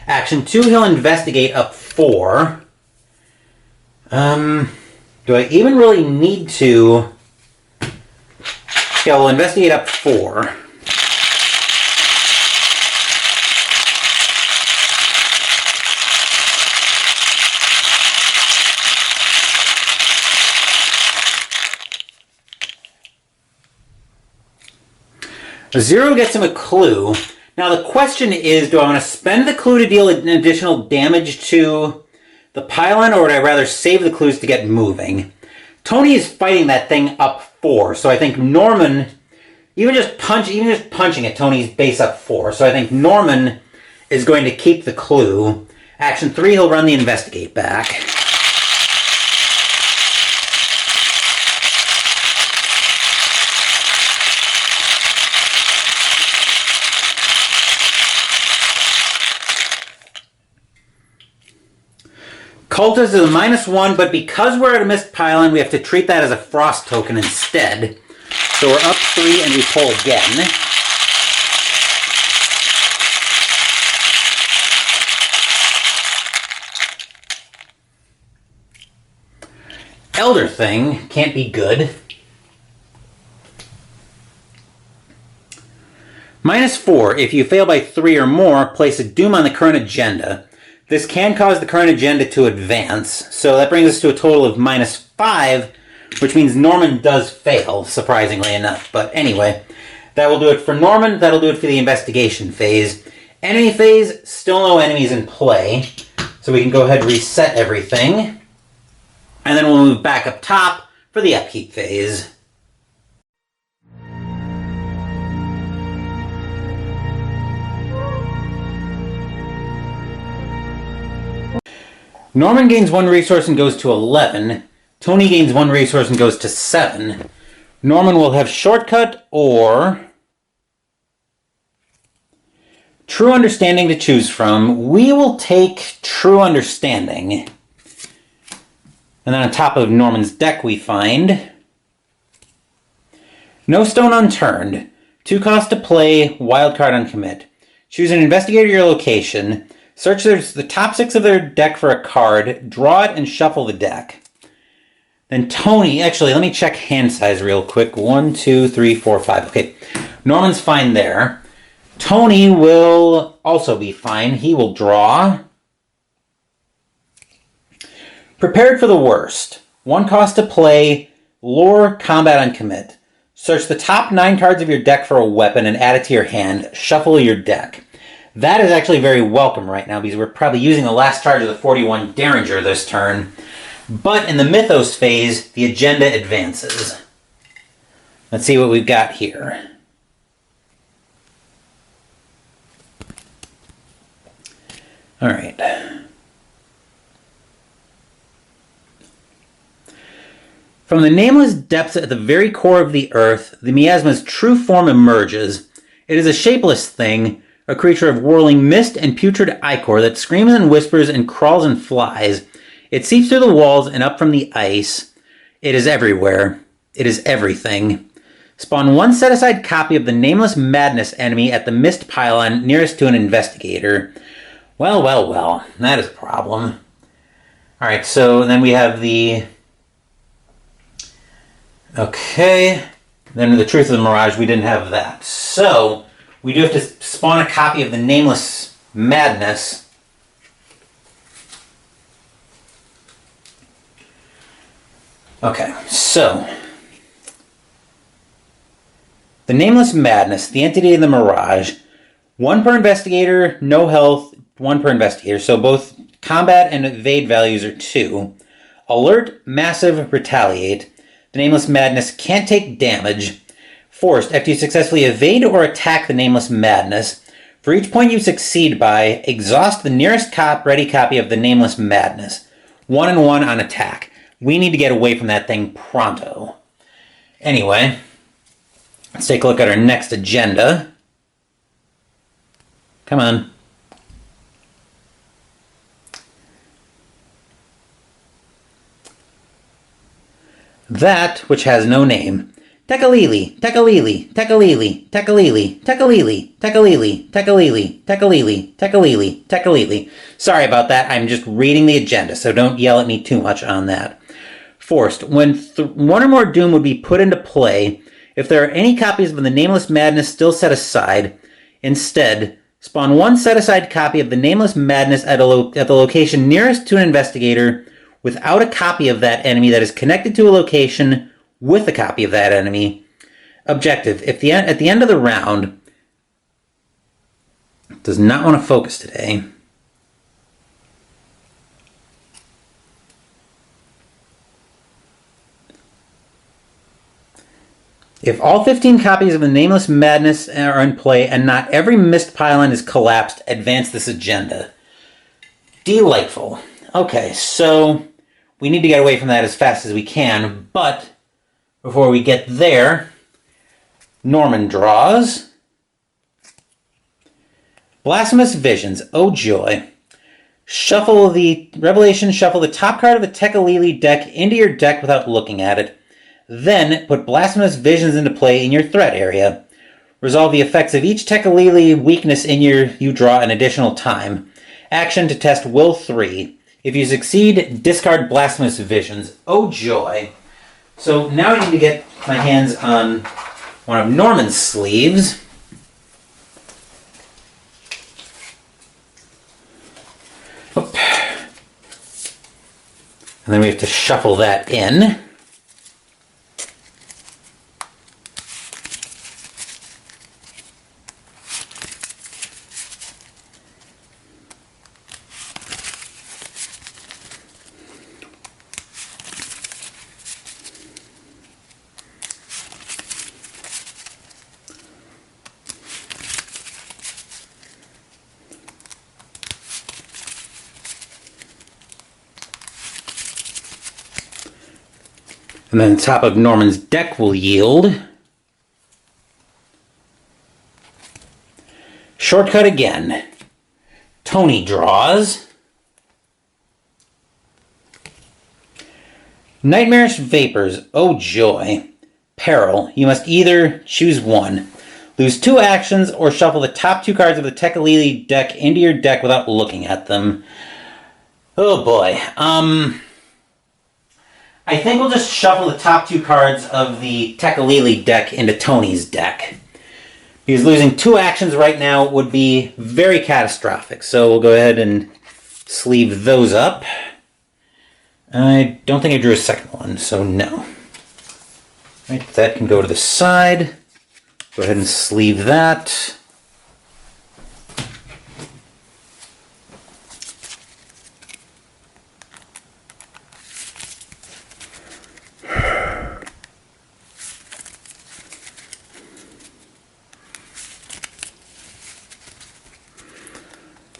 Action 2, he'll investigate up 4. Do I even really need to? Yeah, we'll investigate up 4. A 0 gets him a clue. Now the question is, do I want to spend the clue to deal an additional damage to the pylon, or would I rather save the clues to get moving? Tony is fighting that thing up 4, so I think Norman, even just punching it, Tony's base up 4. So I think Norman is going to keep the clue. Action 3, he'll run the investigate back. Cultist is a -1, but because we're at a missed pylon, we have to treat that as a frost token instead. So we're up 3 and we pull again. Elder Thing can't be good. -4, if you fail by 3 or more, place a doom on the current agenda. This can cause the current agenda to advance, so that brings us to a total of -5, which means Norman does fail, surprisingly enough. But anyway, that will do it for Norman. That'll do it for the investigation phase. Enemy phase, still no enemies in play, so we can go ahead and reset everything. And then we'll move back up top for the upkeep phase. Norman gains 1 resource and goes to 11. Tony gains 1 resource and goes to 7. Norman will have Shortcut or True Understanding to choose from. We will take True Understanding. And then on top of Norman's deck we find No Stone Unturned. 2 cost to play, wildcard on commit. Choose an investigator your location. Search the top 6 of their deck for a card, draw it, and shuffle the deck. Then Tony, actually, let me check hand size real quick. 1, 2, 3, 4, 5. Okay, Norman's fine there. Tony will also be fine. He will draw. Prepared for the worst. 1 cost to play, lore, combat on commit. Search the top 9 cards of your deck for a weapon and add it to your hand. Shuffle your deck. That is actually very welcome right now because we're probably using the last charge of the 41 Derringer this turn. But in the Mythos phase, the agenda advances. Let's see what we've got here. All right. From the nameless depths at the very core of the earth, the miasma's true form emerges. It is a shapeless thing, a creature of whirling mist and putrid ichor that screams and whispers and crawls and flies. It seeps through the walls and up from the ice. It is everywhere. It is everything. Spawn 1 set-aside copy of the Nameless Madness enemy at the mist pylon nearest to an investigator. Well, well, well. That is a problem. Alright, so then we have the... Okay. Then in the Truth of the Mirage, we didn't have that. So, we do have to spawn a copy of the Nameless Madness. Okay, so... The Nameless Madness, the entity of the Mirage. 1 per investigator, no health, 1 per investigator. So both combat and evade values are 2. Alert, massive, retaliate. The Nameless Madness can't take damage. Forced, after you successfully evade or attack the Nameless Madness, for each point you succeed by, exhaust the nearest ready copy of the Nameless Madness. 1 and 1 on attack. We need to get away from that thing pronto. Anyway, let's take a look at our next agenda. Come on. That which has no name. Tekalili, Tekalili, Tekalili, Tekalili, Tekalili, Tekalili, Tekalili, Tekalili, Tekalili, Tekalili. Sorry about that, I'm just reading the agenda, so don't yell at me too much on that. Forced. When 1 or more Doom would be put into play, if there are any copies of the Nameless Madness still set aside, instead, spawn 1 set-aside copy of the Nameless Madness at the location nearest to an investigator without a copy of that enemy that is connected to a location with a copy of that enemy. Objective. At the end of the round, does not want to focus today. If all 15 copies of the Nameless Madness are in play and not every missed pylon is collapsed, advance this agenda. Delightful. Okay, so we need to get away from that as fast as we can, but before we get there, Norman draws. Blasphemous Visions. Oh joy. Shuffle the top card of the Tekalili deck into your deck without looking at it. Then, put Blasphemous Visions into play in your threat area. Resolve the effects of each Tekalili weakness you draw an additional time. Action to test Will 3. If you succeed, discard Blasphemous Visions. Oh joy. So now I need to get my hands on one of Norman's sleeves. Oop. And then we have to shuffle that in. And then the top of Norman's deck will yield. Shortcut again. Tony draws. Nightmarish Vapors. Oh joy. Peril. You must either choose one. Lose 2 actions or shuffle the top 2 cards of the Tekalili deck into your deck without looking at them. Oh boy. I think we'll just shuffle the top 2 cards of the Tekalili deck into Tony's deck. Because losing 2 actions right now would be very catastrophic. So we'll go ahead and sleeve those up. I don't think I drew a second one, so no. Right, that can go to the side. Go ahead and sleeve that.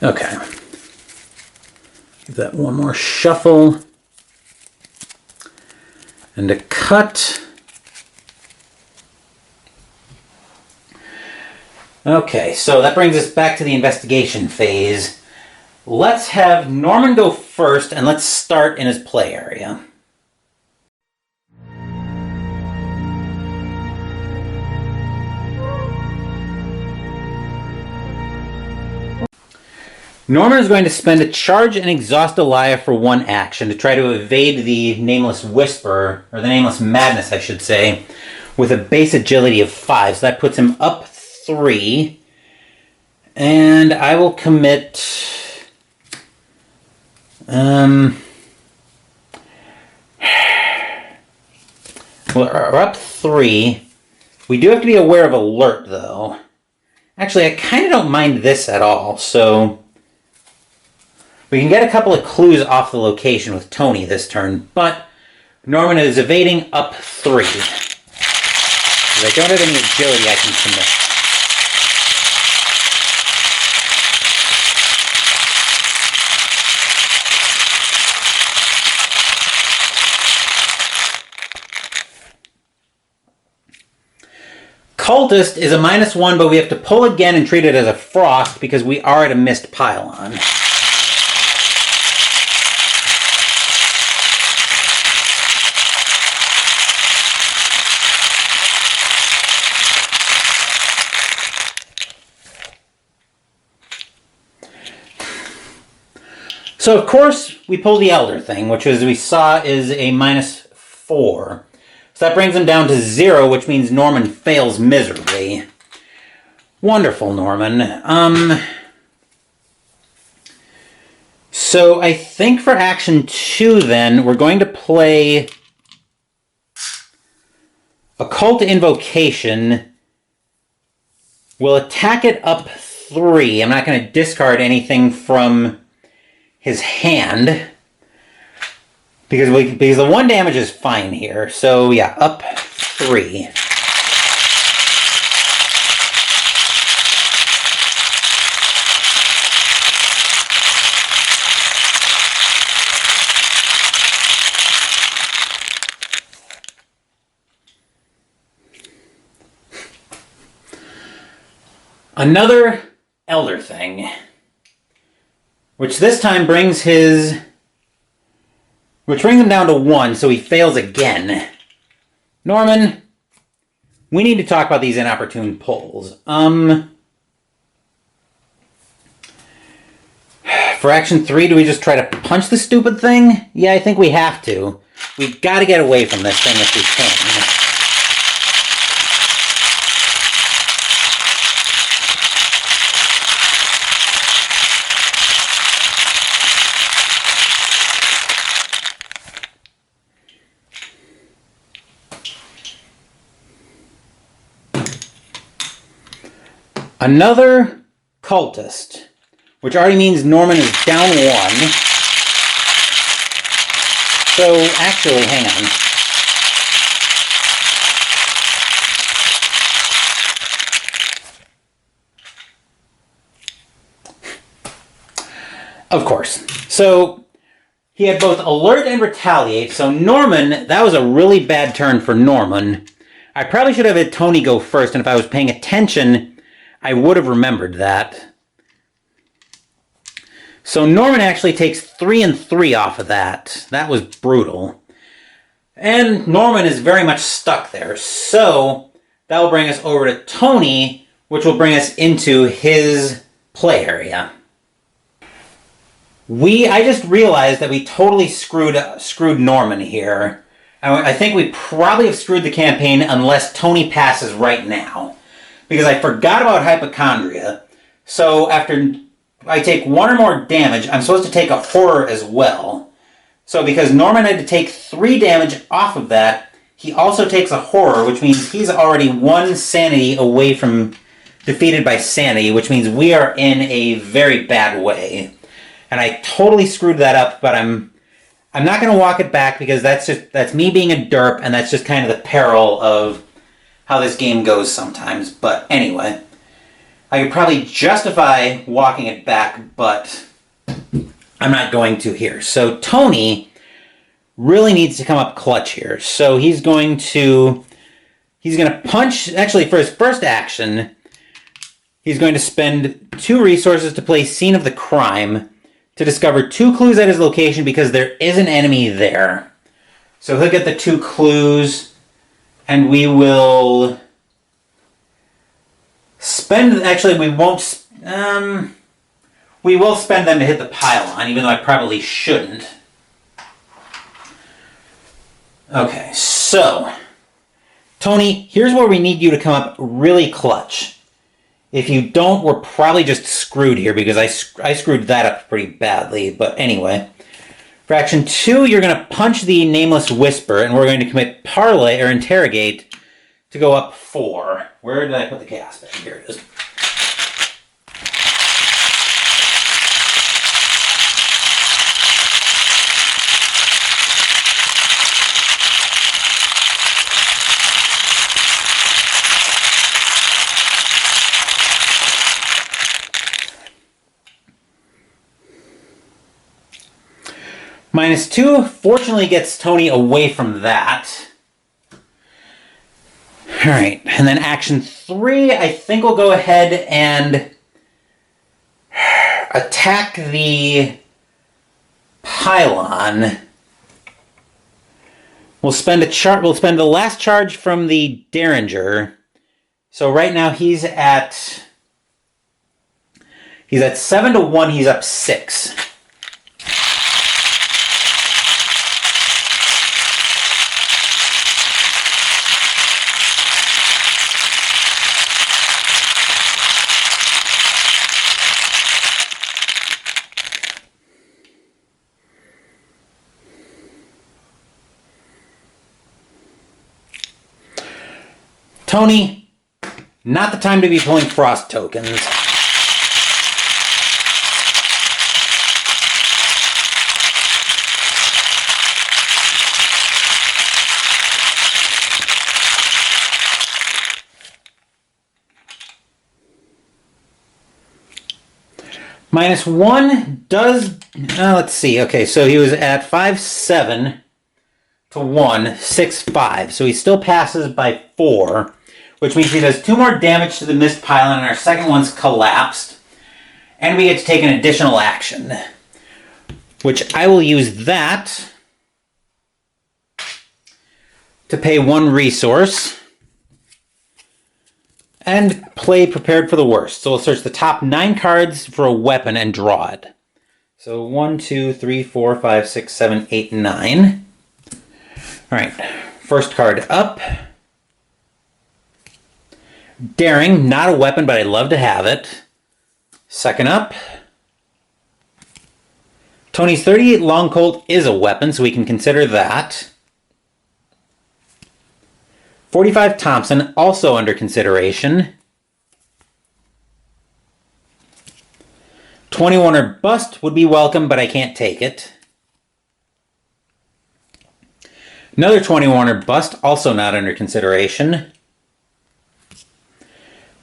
Okay. Give that one more shuffle. And a cut. Okay, so that brings us back to the investigation phase. Let's have Norman go first, and let's start in his play area. Norman is going to spend a charge and exhaust Elia for 1 action to try to evade the Nameless Whisper, or the Nameless Madness, I should say, with a base agility of 5. So that puts him up 3. And I will commit... well, we're up 3. We do have to be aware of alert, though. Actually, I kind of don't mind this at all, so... We can get a couple of clues off the location with Tony this turn, but Norman is evading up 3. I don't have any agility I can commit. Cultist is a -1, but we have to pull again and treat it as a frost because we are at a missed pylon. So, of course, we pull the Elder thing, which, as we saw, is a -4. So that brings him down to 0, which means Norman fails miserably. Wonderful, Norman. So I think for action 2, then, we're going to play Occult Invocation. We'll attack it up 3. I'm not going to discard anything from his hand, because the 1 damage is fine here. So yeah, up 3. Another Elder thing, which this time brings him down to 1, so he fails again. Norman, we need to talk about these inopportune pulls. For action 3, do we just try to punch the stupid thing? Yeah, I think we have to. We've got to get away from this thing if we can. Another cultist, which already means Norman is down 1. So, actually, hang on. Of course. So, he had both alert and retaliate. So, Norman, that was a really bad turn for Norman. I probably should have had Tony go first, and if I was paying attention, I would have remembered that. So Norman actually takes 3 and 3 off of that. That was brutal. And Norman is very much stuck there. So that will bring us over to Tony, which will bring us into his play area. I just realized that we totally screwed Norman here. I think we probably have screwed the campaign unless Tony passes right now, because I forgot about Hypochondria. So after I take 1 or more damage, I'm supposed to take a horror as well. So because Norman had to take 3 damage off of that, he also takes a horror, which means he's already 1 sanity away from defeated by sanity, which means we are in a very bad way. And I totally screwed that up, but I'm not going to walk it back, because that's me being a derp, and that's just kind of the peril of how this game goes sometimes. But anyway, I could probably justify walking it back, but I'm not going to here. So Tony really needs to come up clutch here. So he's going to punch. Actually, for his first action, he's going to spend 2 resources to play Scene of the Crime to discover 2 clues at his location, because there is an enemy there. So he'll get the 2 clues, and we will spend... Actually, we won't... We will spend them to hit the pylon, even though I probably shouldn't. Okay, so, Tony, here's where we need you to come up really clutch. If you don't, we're probably just screwed here, because I screwed that up pretty badly, but anyway. For action 2, you're going to punch the Nameless Whisper, and we're going to commit Parlay, or Interrogate, to go up 4. Where did I put the chaos back? Here it is. -2, fortunately gets Tony away from that. Alright, and then action 3, I think we'll go ahead and attack the pylon. We'll spend the last charge from the Derringer. So right now he's at 7-1, he's up 6. Tony, not the time to be pulling frost tokens. -1 does, let's see, okay, so he was at 5-7 to 1, 6-5, so he still passes by 4. Which means he does 2 more damage to the mist pylon, and our second one's collapsed. And we get to take an additional action. Which I will use that to pay 1 resource. And play Prepared for the Worst. So we'll search the top 9 cards for a weapon and draw it. So 1, 2, 3, 4, 5, 6, 7, 8, 9. Alright, first card up. Daring, not a weapon, but I'd love to have it. Second up. Tony's 38 Long Colt is a weapon, so we can consider that. 45 Thompson, also under consideration. 21 or Bust would be welcome, but I can't take it. Another 21 or Bust, also not under consideration.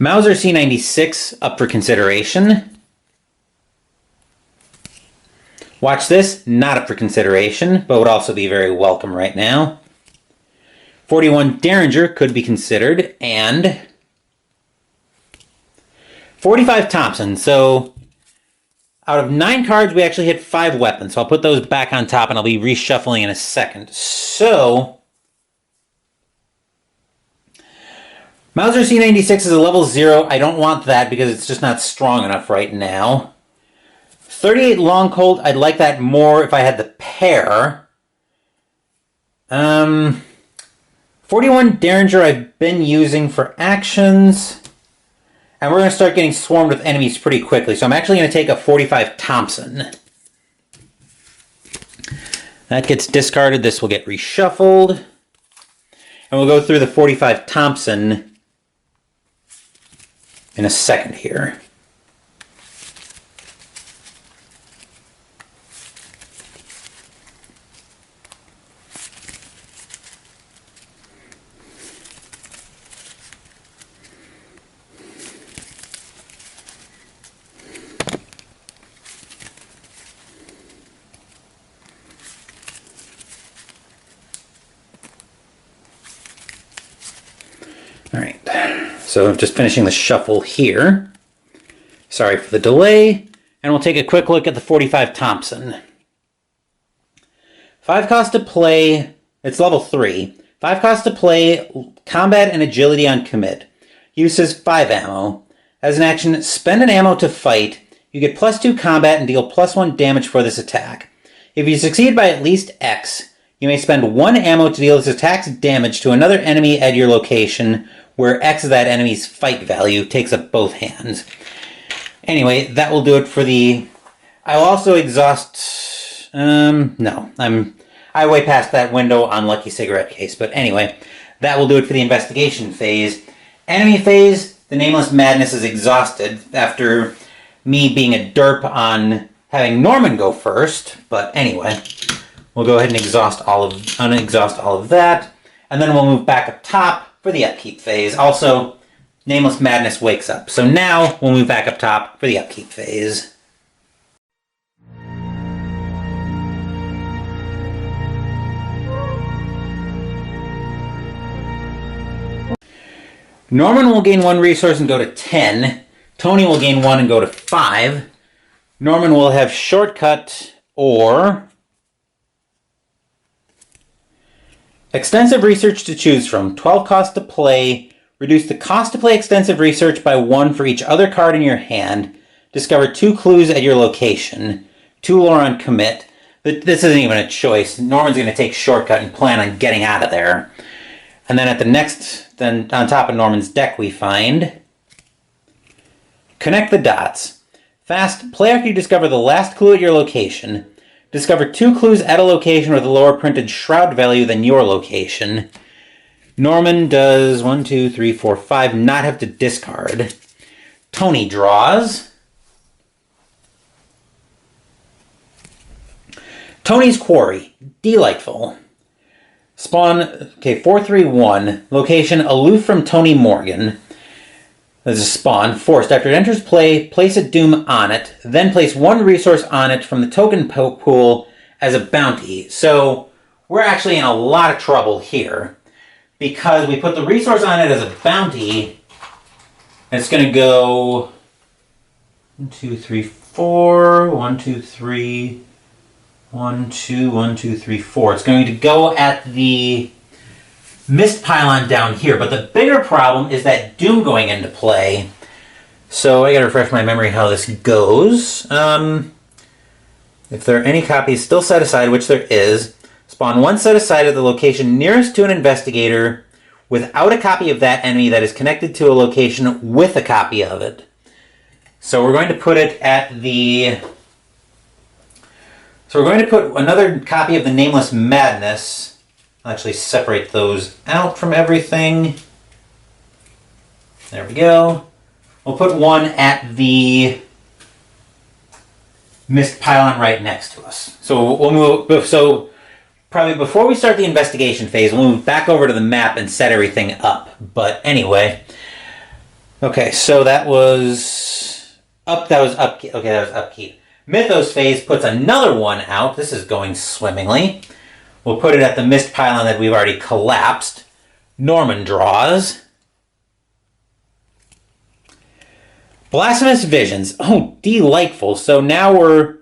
Mauser C96, up for consideration. Watch This, not up for consideration, but would also be very welcome right now. 41 Derringer could be considered, and 45 Thompson. So out of 9 cards, we actually hit 5 weapons. So I'll put those back on top, and I'll be reshuffling in a second. So Mauser C96 is a level 0. I don't want that because it's just not strong enough right now. 38 Long Colt, I'd like that more if I had the pair. 41 Derringer I've been using for actions. And we're going to start getting swarmed with enemies pretty quickly. So I'm actually going to take a 45 Thompson. That gets discarded. This will get reshuffled. And we'll go through the 45 Thompson in a second here. All right, so just finishing the shuffle here. Sorry for the delay. And we'll take a quick look at the 45 Thompson. 5 cost to play, it's level 3. 5 cost to play, combat and agility on commit. Uses 5 ammo. As an action, spend an ammo to fight. You get +2 combat and deal +1 damage for this attack. If you succeed by at least X, you may spend 1 ammo to deal this attack's damage to another enemy at your location, where X is that enemy's fight value, takes up both hands. Anyway, that will do it for the... I'll also exhaust... no. I way past that window on Lucky Cigarette Case. But anyway, that will do it for the investigation phase. Enemy phase, the Nameless Madness is exhausted after me being a derp on having Norman go first. But anyway, we'll go ahead and unexhaust all of that. And then we'll move back up top for the upkeep phase. Also, Nameless Madness wakes up. So now we'll move back up top for the upkeep phase. Norman will gain 1 resource and go to 10. Tony will gain 1 and go to 5. Norman will have Shortcut or Extensive Research to choose from. 12 cost to play. Reduce the cost to play Extensive Research by 1 for each other card in your hand. Discover 2 clues at your location. 2 lore on commit. This isn't even a choice. Norman's going to take Shortcut and plan on getting out of there. And then on top of Norman's deck we find Connect the Dots. Fast, play after you discover the last clue at your location. Discover 2 clues at a location with a lower printed shroud value than your location. Norman does 1, 2, 3, 4, 5, not have to discard. Tony draws. Tony's Quarry. Delightful. Spawn, 431. Location aloof from Tony Morgan. There's a spawn. Forced. After it enters play, place a doom on it. Then place 1 resource on it from the token pool as a bounty. So we're actually in a lot of trouble here, because we put the resource on it as a bounty. And it's going to go 1, 2, 3, 4. 1, 2, 3. 1, 2, 1, 2, 3, 4. It's going to go at the Mist Pylon down here, but the bigger problem is that Doom going into play. So I gotta refresh my memory how this goes. If there are any copies still set aside, which there is, spawn 1 set aside at the location nearest to an investigator without a copy of that enemy that is connected to a location with a copy of it. So we're going to put it at the... So we're going to put another copy of the Nameless Madness. I'll actually separate those out from everything. There we go. We'll put 1 at the Mist Pylon right next to us. So we'll move. So probably before we start the investigation phase, we'll move back over to the map and set everything up. But anyway, okay. So that was up. That was upkeep. Okay, that was upkeep. Mythos phase puts another 1 out. This is going swimmingly. We'll put it at the Mist Pylon that we've already collapsed. Norman draws. Blasphemous Visions. Oh, delightful. So now we're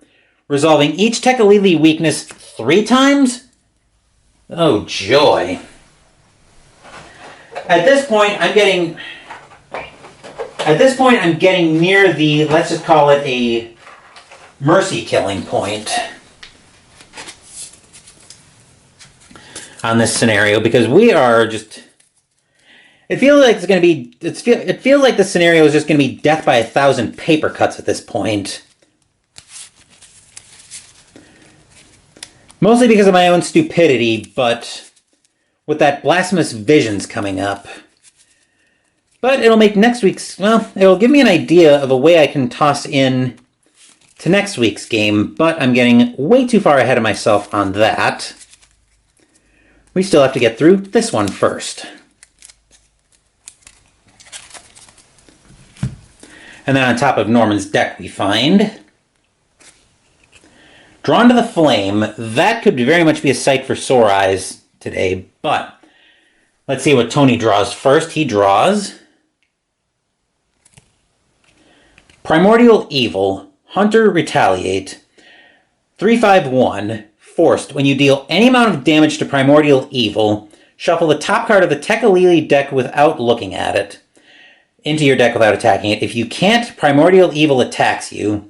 resolving each Tekalili weakness 3 times? Oh, joy. At this point, I'm getting near the, let's just call it a mercy killing point on this scenario, because we are just... It feels like it's going to be... It feels like the scenario is just going to be death by 1,000 paper cuts at this point. Mostly because of my own stupidity, but with that Blasphemous Visions coming up. But it'll make next week's... Well, it'll give me an idea of a way I can toss in to next week's game, but I'm getting way too far ahead of myself on that. We still have to get through this one first. And then on top of Norman's deck we find Drawn to the Flame. That could very much be a sight for sore eyes today, but let's see what Tony draws first. He draws Primordial Evil. Hunter Retaliate. 3/5/1. Forced. When you deal any amount of damage to Primordial Evil, shuffle the top card of the Tekalili deck without looking at it into your deck without attacking it. If you can't, Primordial Evil attacks you.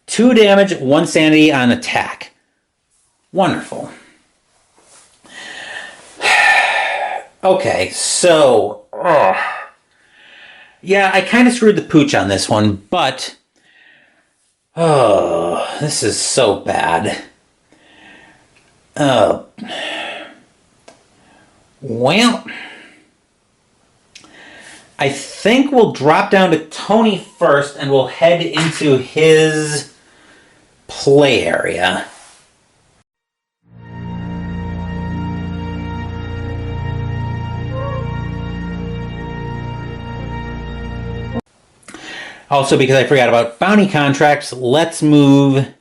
2 damage, 1 sanity on attack. Wonderful. Okay, so... yeah, I kind of screwed the pooch on this one, but... oh, this is so bad. Oh. Well... I think we'll drop down to Tony first, and we'll head into his play area. Also, because I forgot about bounty contracts, let's move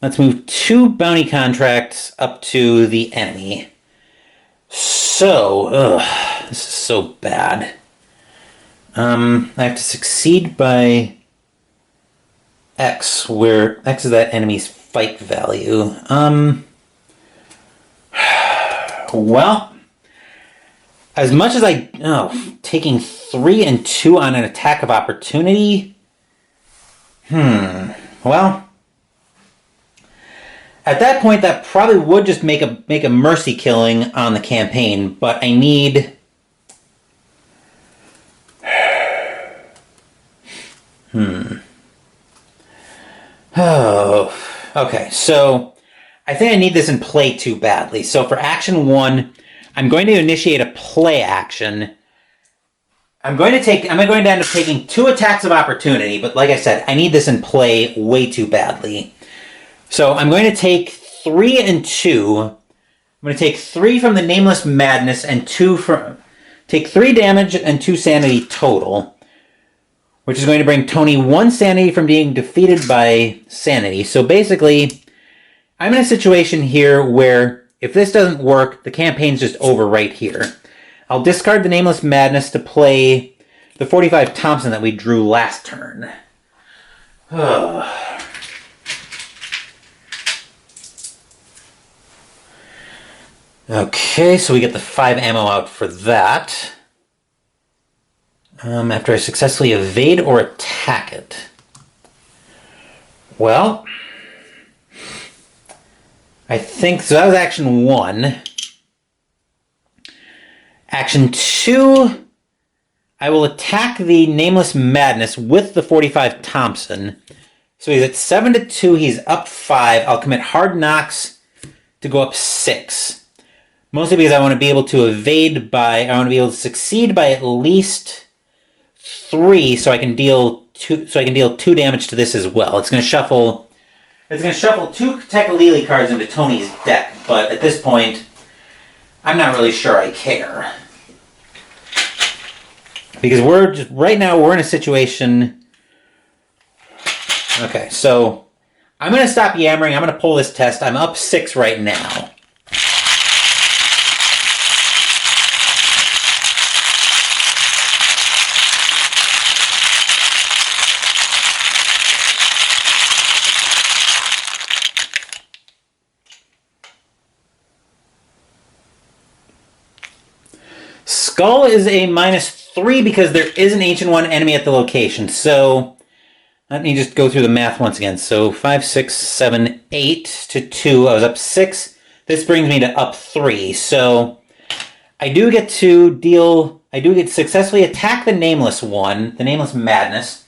2 bounty contracts up to the enemy. So, this is so bad. I have to succeed by X, where X is that enemy's fight value. Well, as much as taking 3 and 2 on an attack of opportunity. Well, at that point, that probably would just make a mercy killing on the campaign, but I need... oh, okay, so I think I need this in play too badly. So for action 1, I'm going to initiate a play action. I'm going to end up taking 2 attacks of opportunity, but like I said, I need this in play way too badly. So I'm going to take 3 and 2. I'm going to take 3 from the Nameless Madness and 2 from... take 3 damage and 2 sanity total, which is going to bring Tony 1 sanity from being defeated by sanity. So basically, I'm in a situation here where if this doesn't work, the campaign's just over right here. I'll discard the Nameless Madness to play the 45 Thompson that we drew last turn. Okay, so we get the 5 ammo out for that. After I successfully evade or attack it. Well, I think, so that was action 1. Action 2, I will attack the Nameless Madness with the 45 Thompson. So he's at 7-2, he's up 5. I'll commit Hard Knocks to go up 6. Mostly because I want to be able to succeed by at least 3, so I can deal 2 damage to this as well. It's going to shuffle 2 Tekalili cards into Tony's deck, but at this point, I'm not really sure I care. Because right now we're in a situation... okay, so I'm going to stop yammering. I'm going to pull this test. I'm up 6 right now. Skull is a -3 because there is an Ancient One enemy at the location. So let me just go through the math once again. So 5, 6, 7, 8 to 2. I was up 6. This brings me to up 3. So I do get to successfully attack the Nameless One, the Nameless Madness.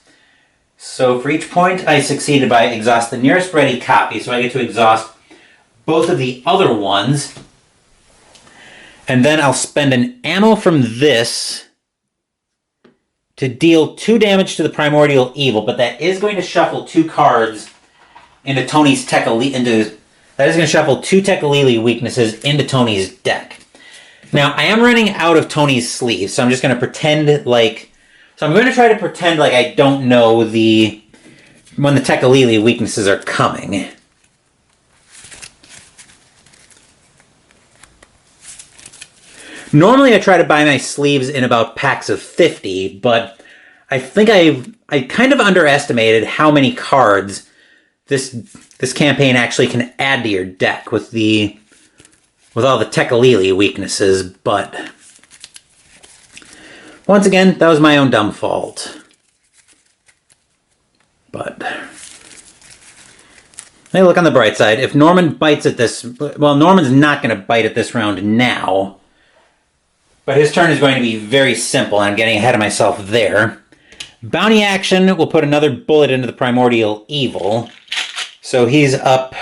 So for each point, I succeeded by exhaust the nearest ready copy. So I get to exhaust both of the other ones. And then I'll spend an ammo from this to deal 2 damage to the Primordial Evil, but that is going to shuffle 2 cards into Tony's Tekalili. That is going to shuffle 2 Tekalili weaknesses into Tony's deck. Now, I am running out of Tony's sleeves, so I'm just going to pretend like... so I'm going to try to pretend like I don't know when the Tekalili weaknesses are coming. Normally I try to buy my sleeves in about packs of 50, but I think I kind of underestimated how many cards this campaign actually can add to your deck with all the Tekalili weaknesses, but once again, that was my own dumb fault. But Hey, look on the bright side. If Norman bites at this... Well, Norman's not going to bite at this round now. But his turn is going to be very simple. I'm getting ahead of myself there. Bounty action will put another bullet into the Primordial Evil. So he's up...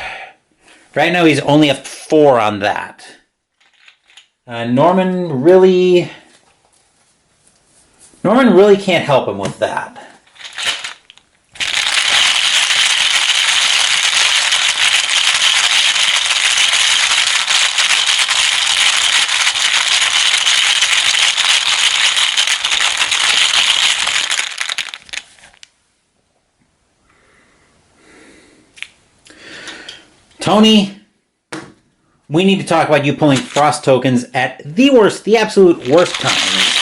Right now he's only up 4 on that. Norman really can't help him with that. Tony, we need to talk about you pulling frost tokens at the absolute worst times.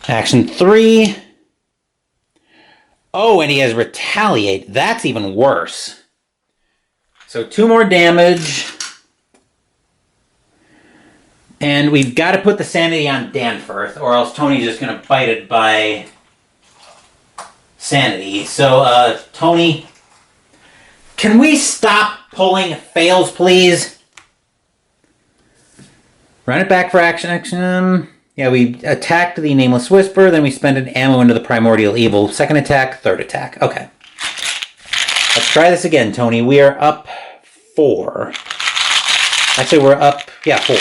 Action 3. Oh, and he has Retaliate. That's even worse. So 2 more damage. And we've got to put the Sanity on Danforth, or else Tony's just going to bite it by Sanity. So, Tony, can we stop pulling fails, please? Run it back for action. Yeah, we attacked the Nameless Whisper, then we spent an ammo into the Primordial Evil. Second attack, third attack. Okay. Let's try this again, Tony. We are up 4. Actually, we're up, 4.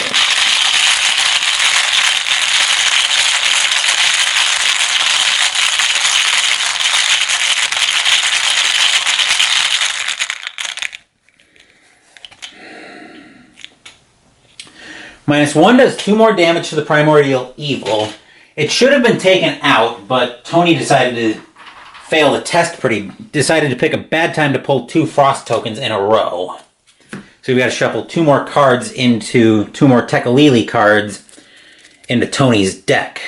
-1 does 2 more damage to the Primordial Evil. It should have been taken out, but Tony decided to fail the test decided to pick a bad time to pull 2 frost tokens in a row. So we've got to shuffle 2 more cards into 2 more Tekalili cards into Tony's deck.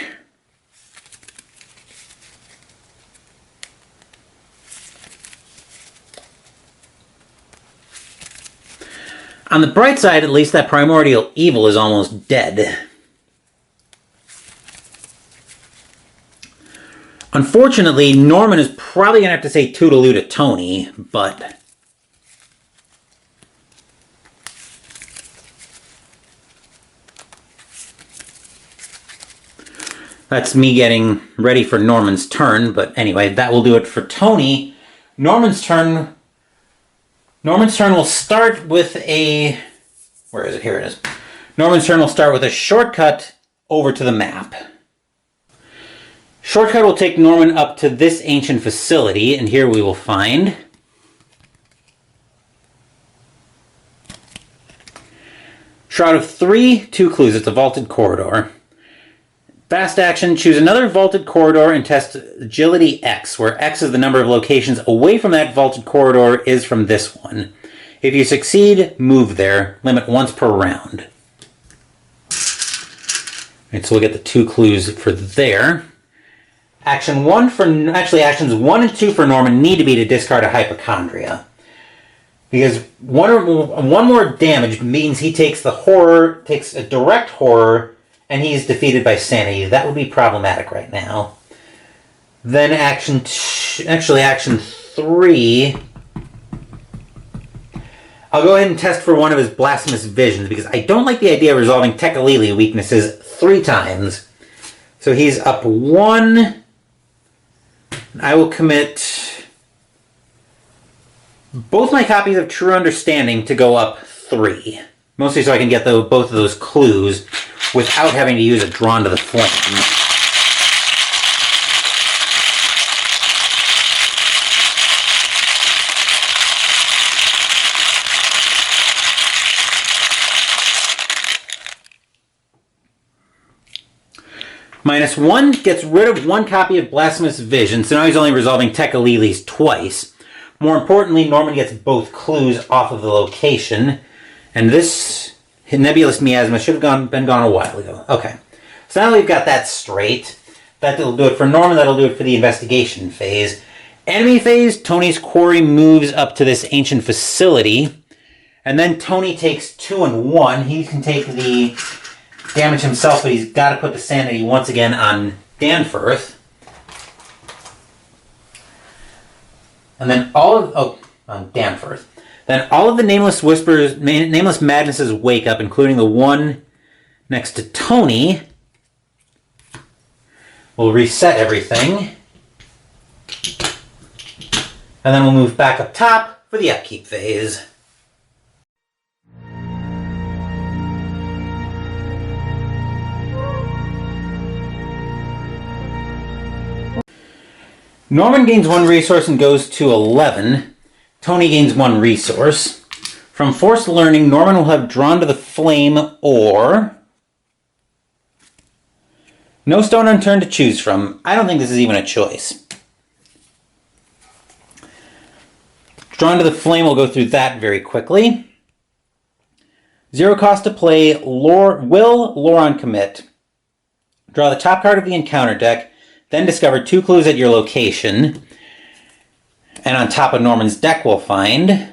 On the bright side, at least that Primordial Evil is almost dead. Unfortunately, Norman is probably going to have to say toodaloo to Tony, but... That's me getting ready for Norman's turn, but anyway, that will do it for Tony. Norman's turn will start with a... Where is it? Here it is. Norman's turn will start with a shortcut over to the map. Shortcut will take Norman up to this ancient facility, and here we will find... Shroud of 3, 2 clues. It's a vaulted corridor. Fast action, choose another vaulted corridor and test Agility X, where X is the number of locations away from that vaulted corridor is from this one. If you succeed, move there. Limit once per round. Alright, so we'll get the 2 clues for there. Actions 1 and 2 for Norman need to be to discard a Hypochondria. Because one more damage means he takes a direct horror, and he's defeated by Sanity. That would be problematic right now. Then action 3... I'll go ahead and test for one of his Blasphemous Visions, because I don't like the idea of resolving Tekalili weaknesses 3 times. So he's up 1. I will commit both my copies of True Understanding to go up 3. Mostly so I can get both of those clues without having to use a Drawn to the Flame. -1 gets rid of 1 copy of Blasphemous Vision, so now he's only resolving Tekalili's twice. More importantly, Norman gets both clues off of the location, and this Nebulous Miasma should have been gone a while ago. Okay, so now that we've got that straight, That'll do it for Norman. That'll do it for the investigation phase. Enemy phase, Tony's quarry moves up to this ancient facility. And then Tony takes 2 and 1. He can take the damage himself, but he's got to put the sanity once again on Danforth. And then on Danforth. Then all of the Nameless Whisperers, Nameless Madnesses wake up, including the one next to Tony. We'll reset everything. And then we'll move back up top for the upkeep phase. Norman gains 1 resource and goes to 11. Tony gains 1 resource. From Forced Learning, Norman will have Drawn to the Flame or No Stone Unturned to choose from. I don't think this is even a choice. Drawn to the Flame, we'll go through that very quickly. 0 cost to play, Will Loron Commit. Draw the top card of the encounter deck, then discover 2 clues at your location. And on top of Norman's deck we'll find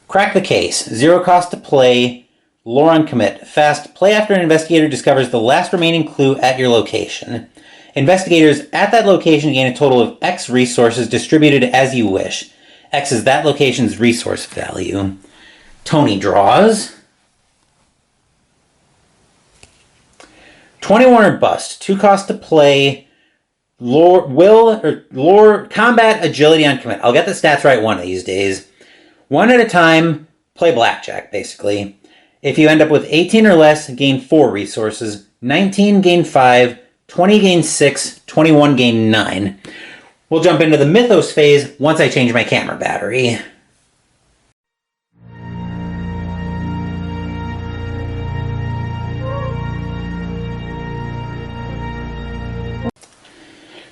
Crack the Case. 0 cost to play, Loron Commit. Fast, play after an investigator discovers the last remaining clue at your location. Investigators at that location gain a total of X resources distributed as you wish. X is that location's resource value. Tony draws 21 or Bust. 2 cost to play, Combat Agility on Commit. I'll get the stats right one of these days. 1 at a time, play blackjack, basically. If you end up with 18 or less, gain 4 resources. 19, gain 5. 20, gain 6. 21, gain 9. We'll jump into the Mythos phase once I change my camera battery.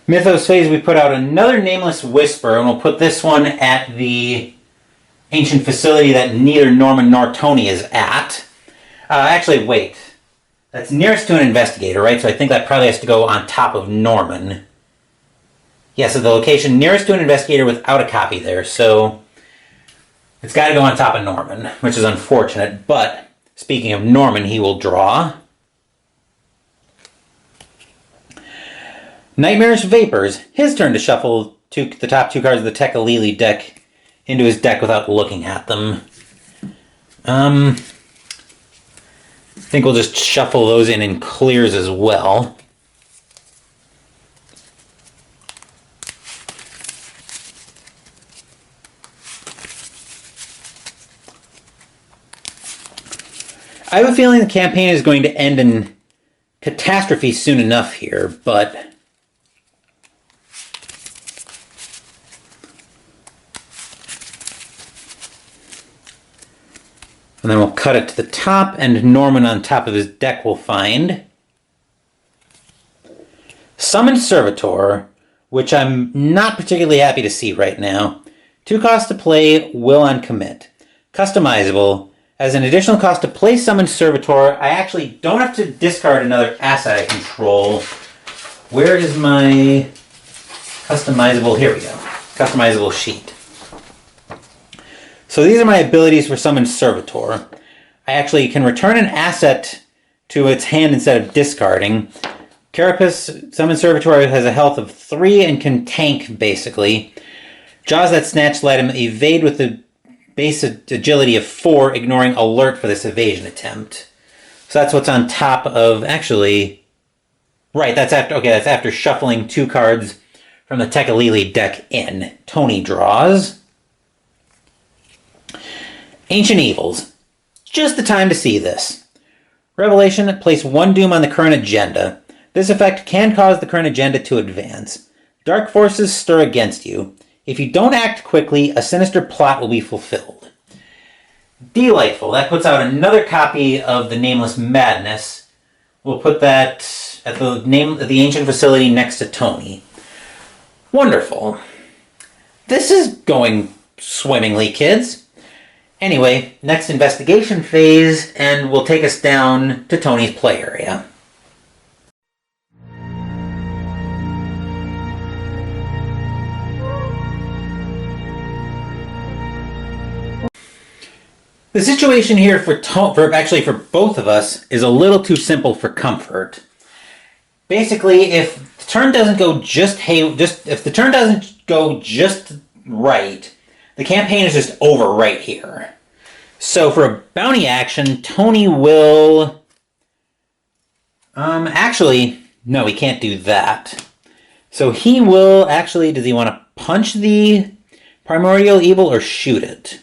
Mythos phase, we put out another Nameless Whisper, and we'll put this one at the ancient facility that neither Norman nor Tony is at. Actually, wait. That's nearest to an investigator, right? So I think that probably has to go on top of Norman. Yeah, so the location nearest to an investigator without a copy there, so it's got to go on top of Norman, which is unfortunate. But speaking of Norman, he will draw Nightmarish Vapors. His turn to shuffle the top 2 cards of the Tekalili deck into his deck without looking at them. I think we'll just shuffle those in clears as well. I have a feeling the campaign is going to end in catastrophe soon enough here, but and then we'll cut it to the top, and Norman on top of his deck will find Summoned Servitor, which I'm not particularly happy to see right now. 2 costs to play, Will on Commit. Customizable. As an additional cost to play Summoned Servitor, I actually don't have to discard another asset I control. Where is my customizable? Here we go. Customizable sheet. So these are my abilities for Summoned Servitor. I actually can return an asset to its hand instead of discarding. Carapace, Summoned Servitor, has a health of 3 and can tank, basically. Jaws that snatch let him evade with the base agility of 4, ignoring alert for this evasion attempt. So that's what's on top of, actually, right, that's after shuffling 2 cards from the Tekalili deck in. Tony draws Ancient Evils. Just the time to see this. Revelation, place 1 doom on the current agenda. This effect can cause the current agenda to advance. Dark forces stir against you. If you don't act quickly, a sinister plot will be fulfilled. Delightful. That puts out another copy of the Nameless Madness. We'll put that at the ancient facility next to Tony. Wonderful. This is going swimmingly, kids. Anyway, next investigation phase, and will take us down to Tony's play area. The situation here for both of us is a little too simple for comfort. Basically, if the turn doesn't go just right, the campaign is just over right here. So for a bounty action, Tony will actually no, he can't do that. So he will actually, does he want to punch the Primordial Evil or shoot it?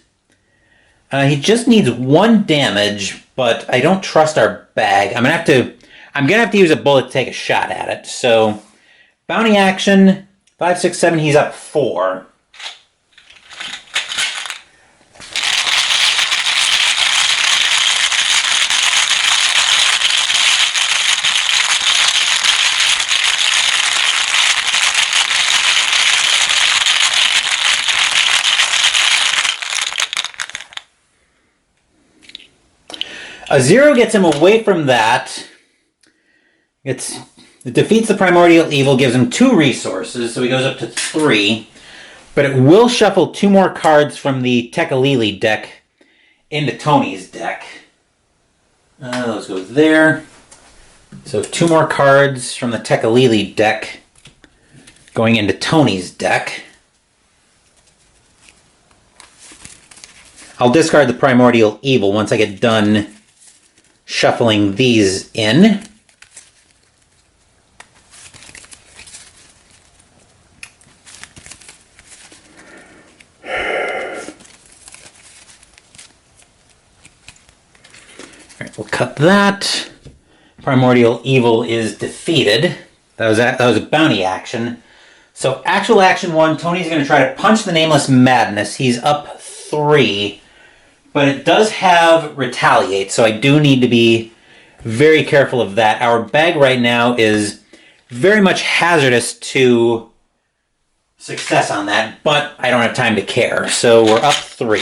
He just needs 1 damage, but I don't trust our bag. I'm gonna have to use a bullet to take a shot at it. So, bounty action, 5, 6, 7. He's up 4. A 0 gets him away from that. It defeats the Primordial Evil, gives him 2 resources, so he goes up to 3. But it will shuffle 2 more cards from the Tekalili deck into Tony's deck. Those go there. So 2 more cards from the Tekalili deck going into Tony's deck. I'll discard the Primordial Evil once I get done shuffling these in. Alright, we'll cut that. Primordial Evil is defeated. That was a bounty action. So actual action 1, Tony's going to try to punch the Nameless Madness. He's up 3. But it does have retaliate, so I do need to be very careful of that. Our bag right now is very much hazardous to success on that, but I don't have time to care. So we're up 3.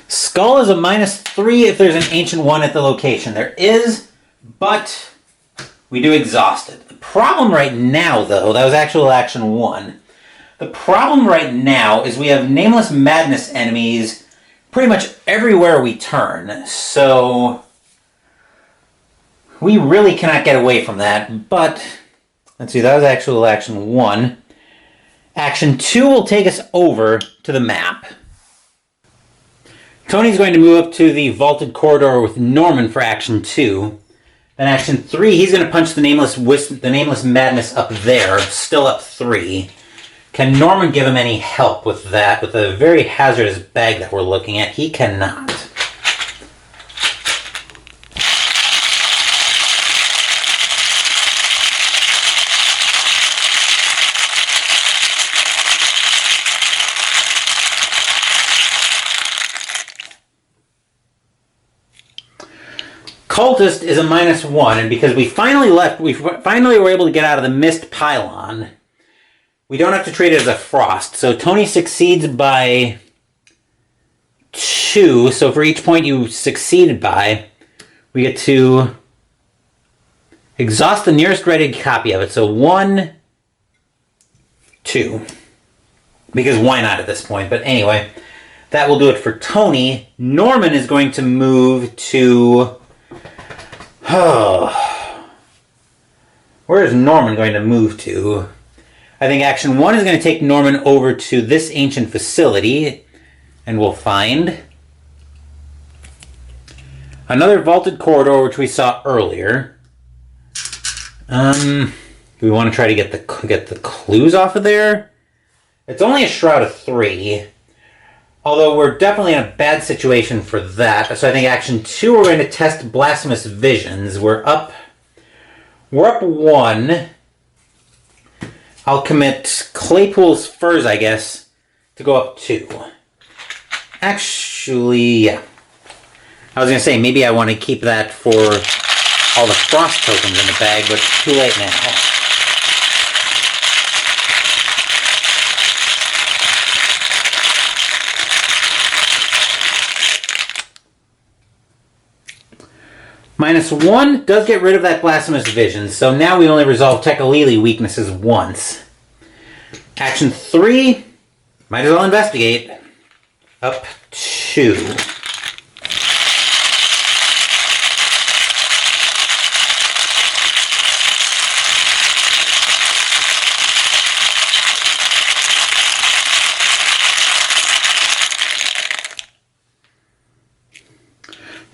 Skull is a -3 if there's an Ancient 1 at the location. There is, but we do exhaust it. The problem right now, though, that was actual action 1. The problem right now is we have Nameless Madness enemies pretty much everywhere we turn. So we really cannot get away from that. But, let's see, that was actual action 1. Action 2 will take us over to the map. Tony's going to move up to the Vaulted Corridor with Norman for Action 2. Then Action 3, he's going to punch the Nameless Madness up there, still up 3. Can Norman give him any help with that, with a very hazardous bag that we're looking at? He cannot. Cultist is a -1, and because we finally were able to get out of the Mist Pylon, we don't have to treat it as a frost. So Tony succeeds by 2, so for each point you succeeded by, we get to exhaust the nearest ready copy of it. So 1, 2. Because why not at this point? But anyway, that will do it for Tony. Norman is going to move to... Where is Norman going to move to? I think Action 1 is going to take Norman over to this ancient facility, and we'll find another Vaulted Corridor, which we saw earlier. Do we want to try to get the clues off of there? It's only a Shroud of 3. Although we're definitely in a bad situation for that. So I think Action 2, we're going to test Blasphemous Visions. We're up 1. I'll commit Claypool's Furs, I guess, to go up 2. Actually, yeah. I was going to say, maybe I want to keep that for all the Frost tokens in the bag, but it's too late now. -1 does get rid of that Blasphemous Vision, so now we only resolve Tekalili weaknesses once. Action 3, might as well investigate. Up 2.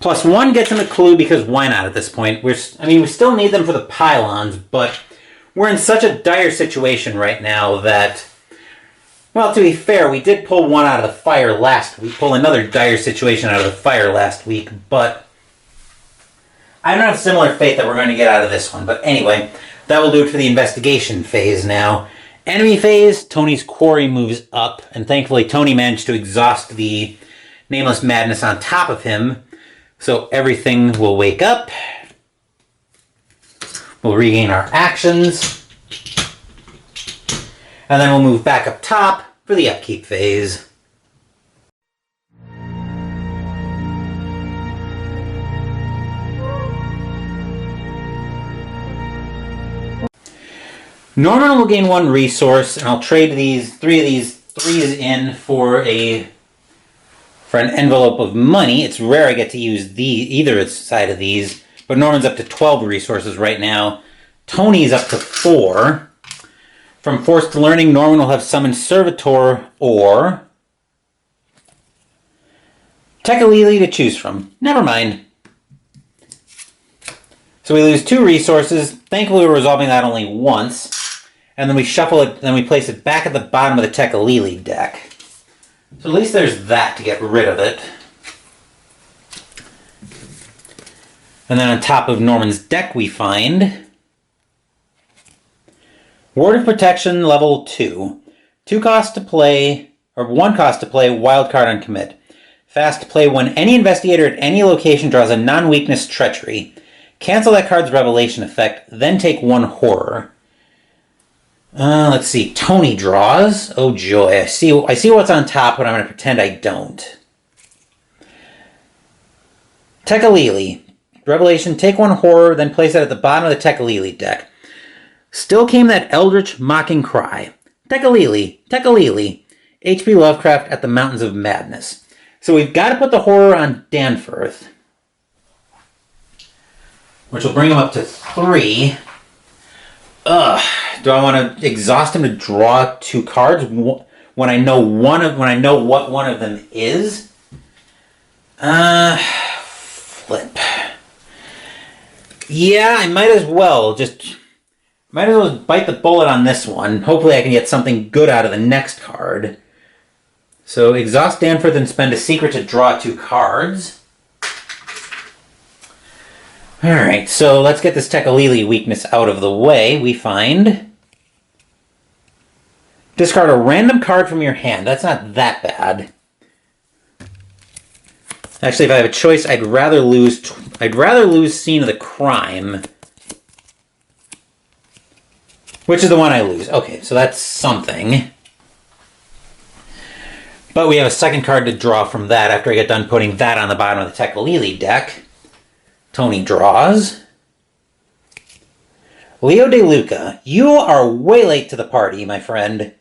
+1 gets him a clue because why not at this point? We still need them for the pylons, but we're in such a dire situation right now that, well, to be fair, we did pull one out of the fire last week, pull another dire situation out of the fire last week, but I don't have similar faith that we're going to get out of this one. But anyway, that will do it for the investigation phase now. Enemy phase, Tony's quarry moves up, and thankfully Tony managed to exhaust the Nameless Madness on top of him. So everything will wake up. We'll regain our actions. And then we'll move back up top for the upkeep phase. Norman will gain 1 resource, and I'll trade these 3 of these 3s in for an envelope of money. It's rare I get to use either side of these, but Norman's up to 12 resources right now. Tony's up to 4. From Forced Learning, Norman will have Summon Servitor or Tekalili to choose from. Never mind. So we lose 2 resources. Thankfully we're resolving that only once. And then we shuffle it, then we place it back at the bottom of the Tekalili deck. So at least there's that to get rid of it. And then on top of Norman's deck we find Ward of Protection level 2. 2 cost to play, or 1 cost to play, wild card on commit. Fast play when any investigator at any location draws a non-weakness treachery. Cancel that card's revelation effect, then take 1 horror. Let's see. Tony draws. Oh joy. I see what's on top, but I'm going to pretend I don't. Tekalili. Revelation, take 1 horror, then place it at the bottom of the Tekalili deck. Still came that Eldritch Mocking Cry. Tekalili. Tekalili. H.P. Lovecraft at the Mountains of Madness. So we've got to put the horror on Danforth, which will bring him up to 3. Ugh. Do I want to exhaust him to draw 2 cards when I know what one of them is? Flip. Yeah, I might as well bite the bullet on this one. Hopefully I can get something good out of the next card. So exhaust Danforth and spend a secret to draw 2 cards. Alright, so let's get this Tekalili weakness out of the way. We find discard a random card from your hand. That's not that bad. Actually, if I have a choice, I'd rather lose Scene of the Crime, which is the one I lose. Okay, so that's something. But we have a second card to draw from that after I get done putting that on the bottom of the Tekalili deck. Tony draws. Leo De Luca, you are way late to the party, my friend.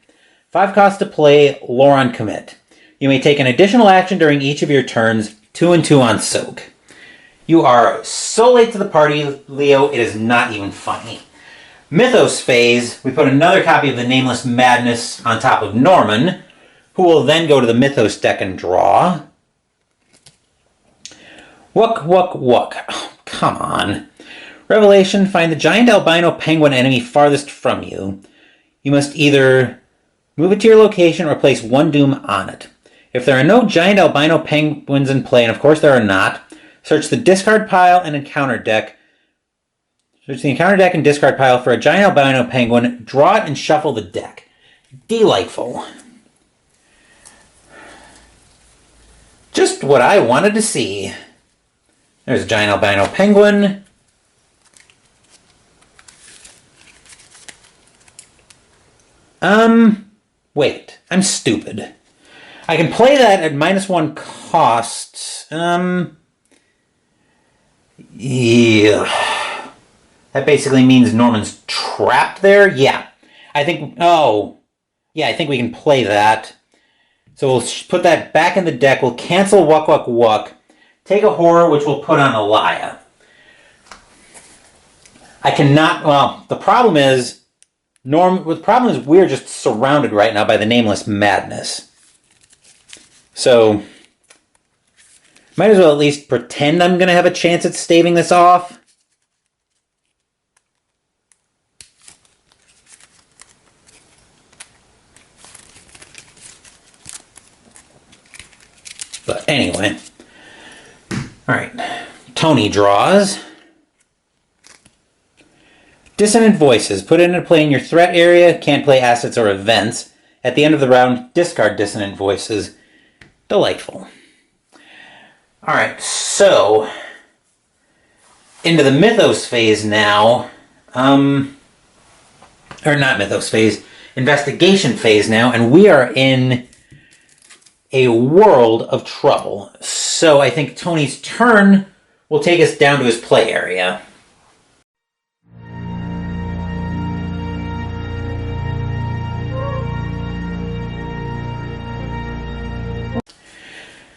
5 costs to play, lore on commit. You may take an additional action during each of your turns, 2 and 2 on soak. You are so late to the party, Leo, it is not even funny. Mythos phase, we put another copy of the Nameless Madness on top of Norman, who will then go to the Mythos deck and draw. Wuck, wuck, wuck. Oh, come on. Revelation, find the giant albino penguin enemy farthest from you. You must either move it to your location or place 1 doom on it. If there are no giant albino penguins in play, and of course there are not, search the discard pile and encounter deck. Search the encounter deck and discard pile for a giant albino penguin, draw it and shuffle the deck. Delightful. Just what I wanted to see. There's a giant albino penguin. Wait, I'm stupid. I can play that at -1 cost. Yeah. That basically means Norman's trapped there? Yeah. I think... Oh. Yeah, I think we can play that. So we'll put that back in the deck. We'll cancel Wuck Wuck Wuck. Take a horror, which we'll put on Elia. I cannot... Well, the problem is... The problem is we're just surrounded right now by the Nameless Madness. So... Might as well at least pretend I'm going to have a chance at staving this off. But anyway. Alright. Tony draws. Dissonant Voices. Put it into play in your threat area. Can't play assets or events. At the end of the round, discard Dissonant Voices. Delightful. Alright, so... into the Mythos phase now. Or not Mythos phase. Investigation phase now. And we are in... a world of trouble. So I think Tony's turn will take us down to his play area.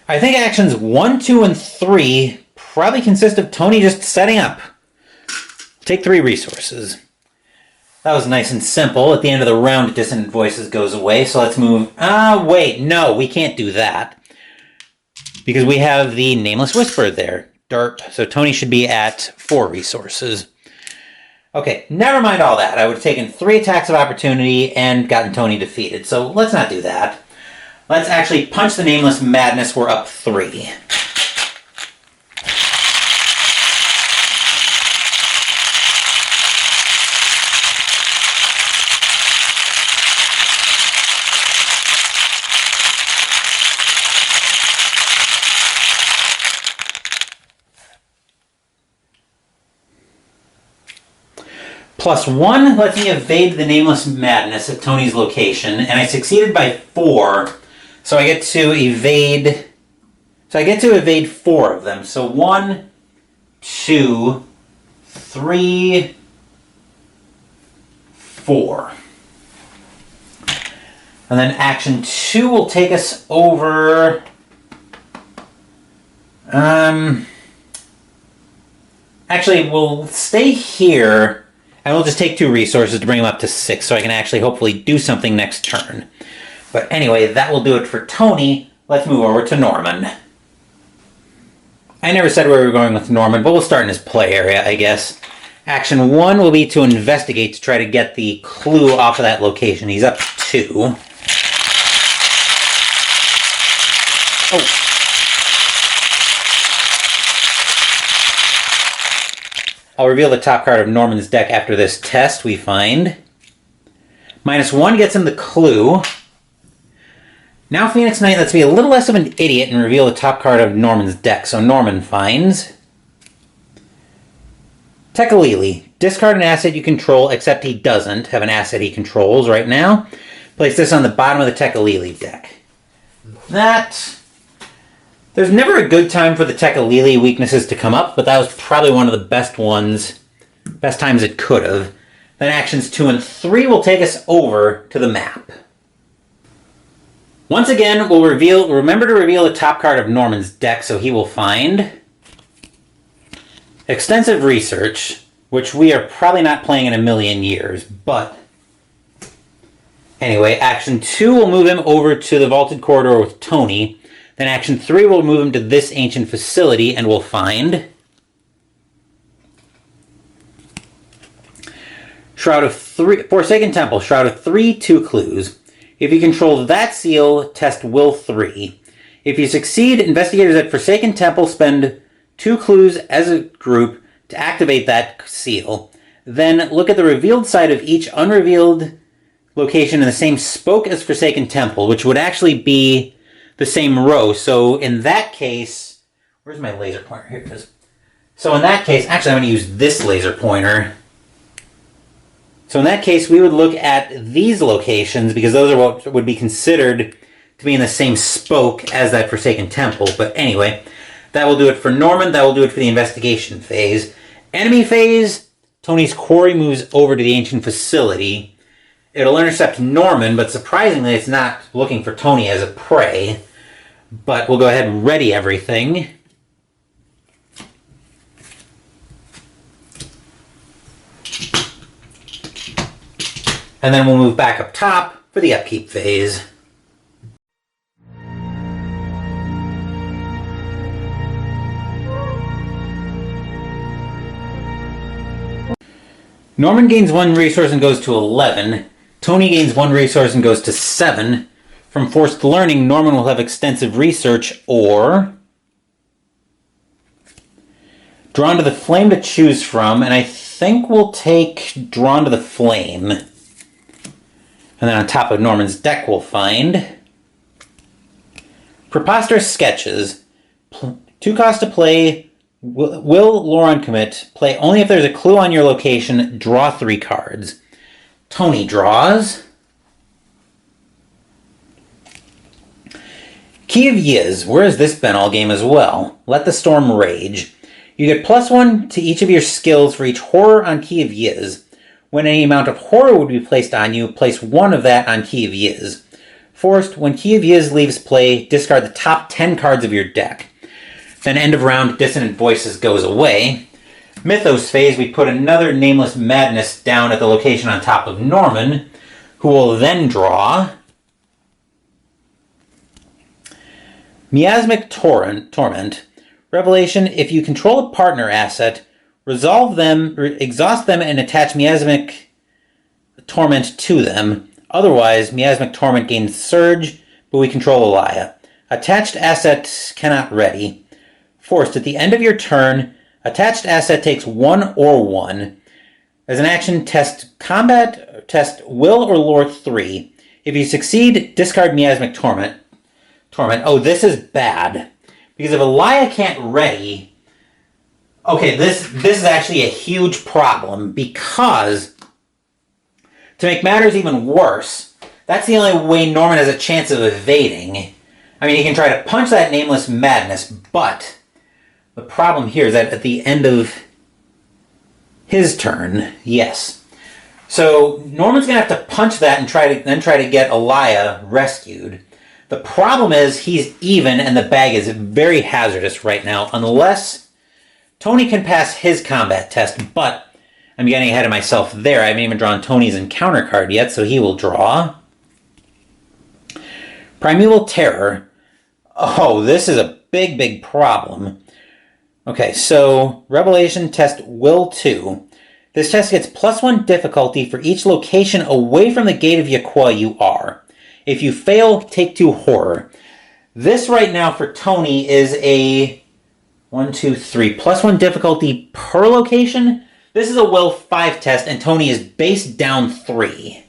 I think actions 1, 2, and 3 probably consist of Tony just setting up. Take 3 resources. That was nice and simple. At the end of the round, Dissonant Voices goes away, so let's move... wait, no, we can't do that. Because we have the Nameless Whisperer there. Derp. So Tony should be at 4 resources. Okay, never mind all that. I would have taken 3 attacks of opportunity and gotten Tony defeated, so let's not do that. Let's actually punch the Nameless Madness. We're up 3. +1 lets me evade the Nameless Madness at Tony's location, and I succeeded by 4, so I get to evade... So I get to evade 4 of them. So 1, 2, 3, 4. And then action 2 will take us over... Actually, we'll stay here... And we'll just take 2 resources to bring them up to 6, so I can actually hopefully do something next turn. But anyway, that will do it for Tony. Let's move over to Norman. I never said where we were going with Norman, but we'll start in his play area, I guess. Action 1 will be to investigate to try to get the clue off of that location. He's up 2. Oh. I'll reveal the top card of Norman's deck after this test we find. -1 gets him the clue. Now Phoenix Knight lets me a little less of an idiot and reveal the top card of Norman's deck. So Norman finds... Tekalili. Discard an asset you control, except he doesn't have an asset he controls right now. Place this on the bottom of the Tekalili deck. That... There's never a good time for the Tekalili weaknesses to come up, but that was probably one of the best ones. Best times it could have. Then actions 2 and 3 will take us over to the map. Once again, we'll remember to reveal the top card of Norman's deck, so he will find... Extensive Research, which we are probably not playing in a million years, but... Anyway, action 2 will move him over to the Vaulted Corridor with Tony. Then action 3 will move him to this ancient facility, and we'll find... Shroud of 3... Forsaken Temple. Shroud of 3, 2 clues. If you control that seal, test Will 3. If you succeed, investigators at Forsaken Temple spend 2 clues as a group to activate that seal. Then look at the revealed side of each unrevealed location in the same spoke as Forsaken Temple, which would actually be the same row. So in that case... Where's my laser pointer? Here it is. So in that case... Actually, I'm going to use this laser pointer. So in that case, we would look at these locations, because those are what would be considered to be in the same spoke as that Forsaken Temple. But anyway, That will do it for Norman. That will do it for the investigation phase. Enemy phase, Tony's quarry moves over to the ancient facility. It'll intercept Norman, but surprisingly it's not looking for Tony as a prey. But we'll go ahead and ready everything. And then we'll move back up top for the upkeep phase. Norman gains 1 resource and goes to 11. Tony gains 1 resource and goes to 7. From forced learning, Norman will have extensive research or Drawn to the Flame to choose from, and I think we'll take Drawn to the Flame. And then on top of Norman's deck we'll find Preposterous Sketches. 2 cost to play. Will Loron commit? Play only if there's a clue on your location. Draw 3 cards. Tony draws. Key of Yiz. Where has this been all game as well? Let the Storm Rage. You get +1 to each of your skills for each horror on Key of Yiz. When any amount of horror would be placed on you, place 1 of that on Key of Yiz. Forced, when Key of Yiz leaves play, discard the top 10 cards of your deck. Then end of round, Dissonant Voices goes away. Mythos phase, we put another Nameless Madness down at the location on top of Norman, who will then draw Miasmic Torment. Revelation, if you control a partner asset, resolve them, exhaust them, and attach Miasmic Torment to them. Otherwise, Miasmic Torment gains Surge, but we control Elia. Attached asset cannot ready. Forced, at the end of your turn, attached asset takes 1 or 1. As an action, test Will or Lore 3. If you succeed, discard Miasmic Torment. Oh, this is bad. Because if Elia can't ready... Okay, this is actually a huge problem, because to make matters even worse, that's the only way Norman has a chance of evading. I mean, he can try to punch that Nameless Madness, but the problem here is that at the end of his turn, yes. So Norman's going to have to punch that and try to get Elia rescued. The problem is he's even, and the bag is very hazardous right now, unless Tony can pass his combat test, but I'm getting ahead of myself there. I haven't even drawn Tony's encounter card yet, so he will draw Primeval Terror. Oh, this is a big, big problem. Okay, so Revelation test Will 2. This test gets +1 difficulty for each location away from the Gate of Yaqua you are. If you fail, take 2 horror. This right now for Tony is a 1, 2, 3 +1 difficulty per location. This is a Will 5 test, and Tony is base down 3.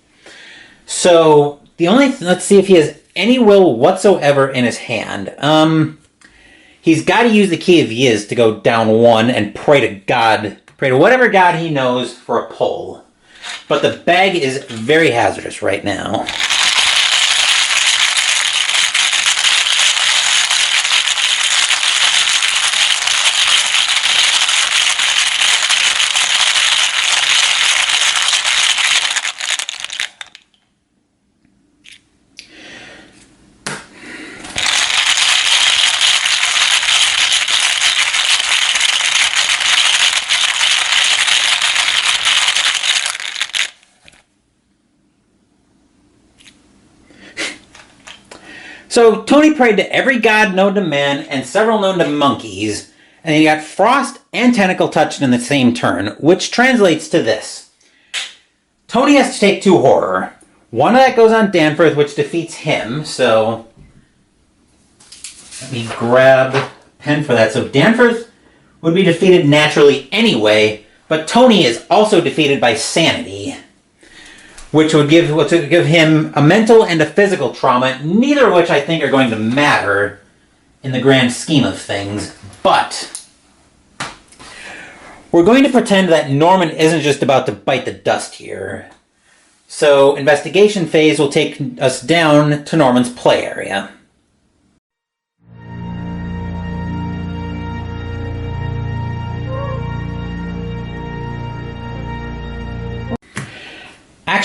So let's see if he has any will whatsoever in his hand. He's got to use the Key of Yiz to go down 1 and pray to whatever god he knows for a pull. But the bag is very hazardous right now. So Tony prayed to every god known to man and several known to monkeys, and he got Frost and Tentacle touched in the same turn, which translates to this. Tony has to take 2 horror. 1 of that goes on Danforth, which defeats him, so let me grab a pen for that. So Danforth would be defeated naturally anyway, but Tony is also defeated by Sanity, which would give him a mental and a physical trauma, neither of which I think are going to matter in the grand scheme of things. But we're going to pretend that Norman isn't just about to bite the dust here. So investigation phase will take us down to Norman's play area.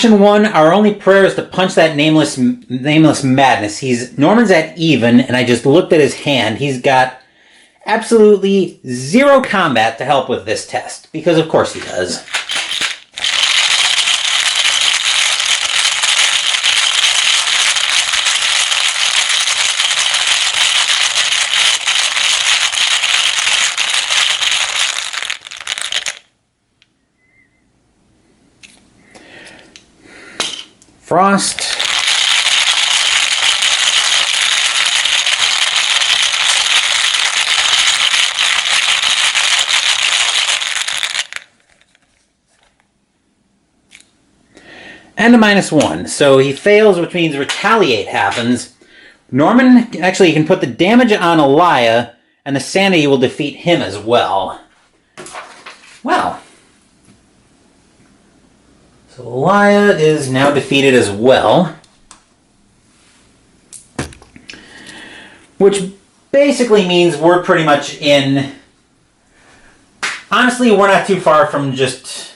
Action 1, our only prayer is to punch that nameless madness. Norman's at even, and I just looked at his hand. He's got absolutely 0 combat to help with this test, because of course he does. Frost. And a -1. So he fails, which means retaliate happens. Norman, actually, he can put the damage on Elia, and the sanity will defeat him as well. Well. So Elia is now defeated as well. Which basically means we're pretty much in... Honestly, we're not too far from just...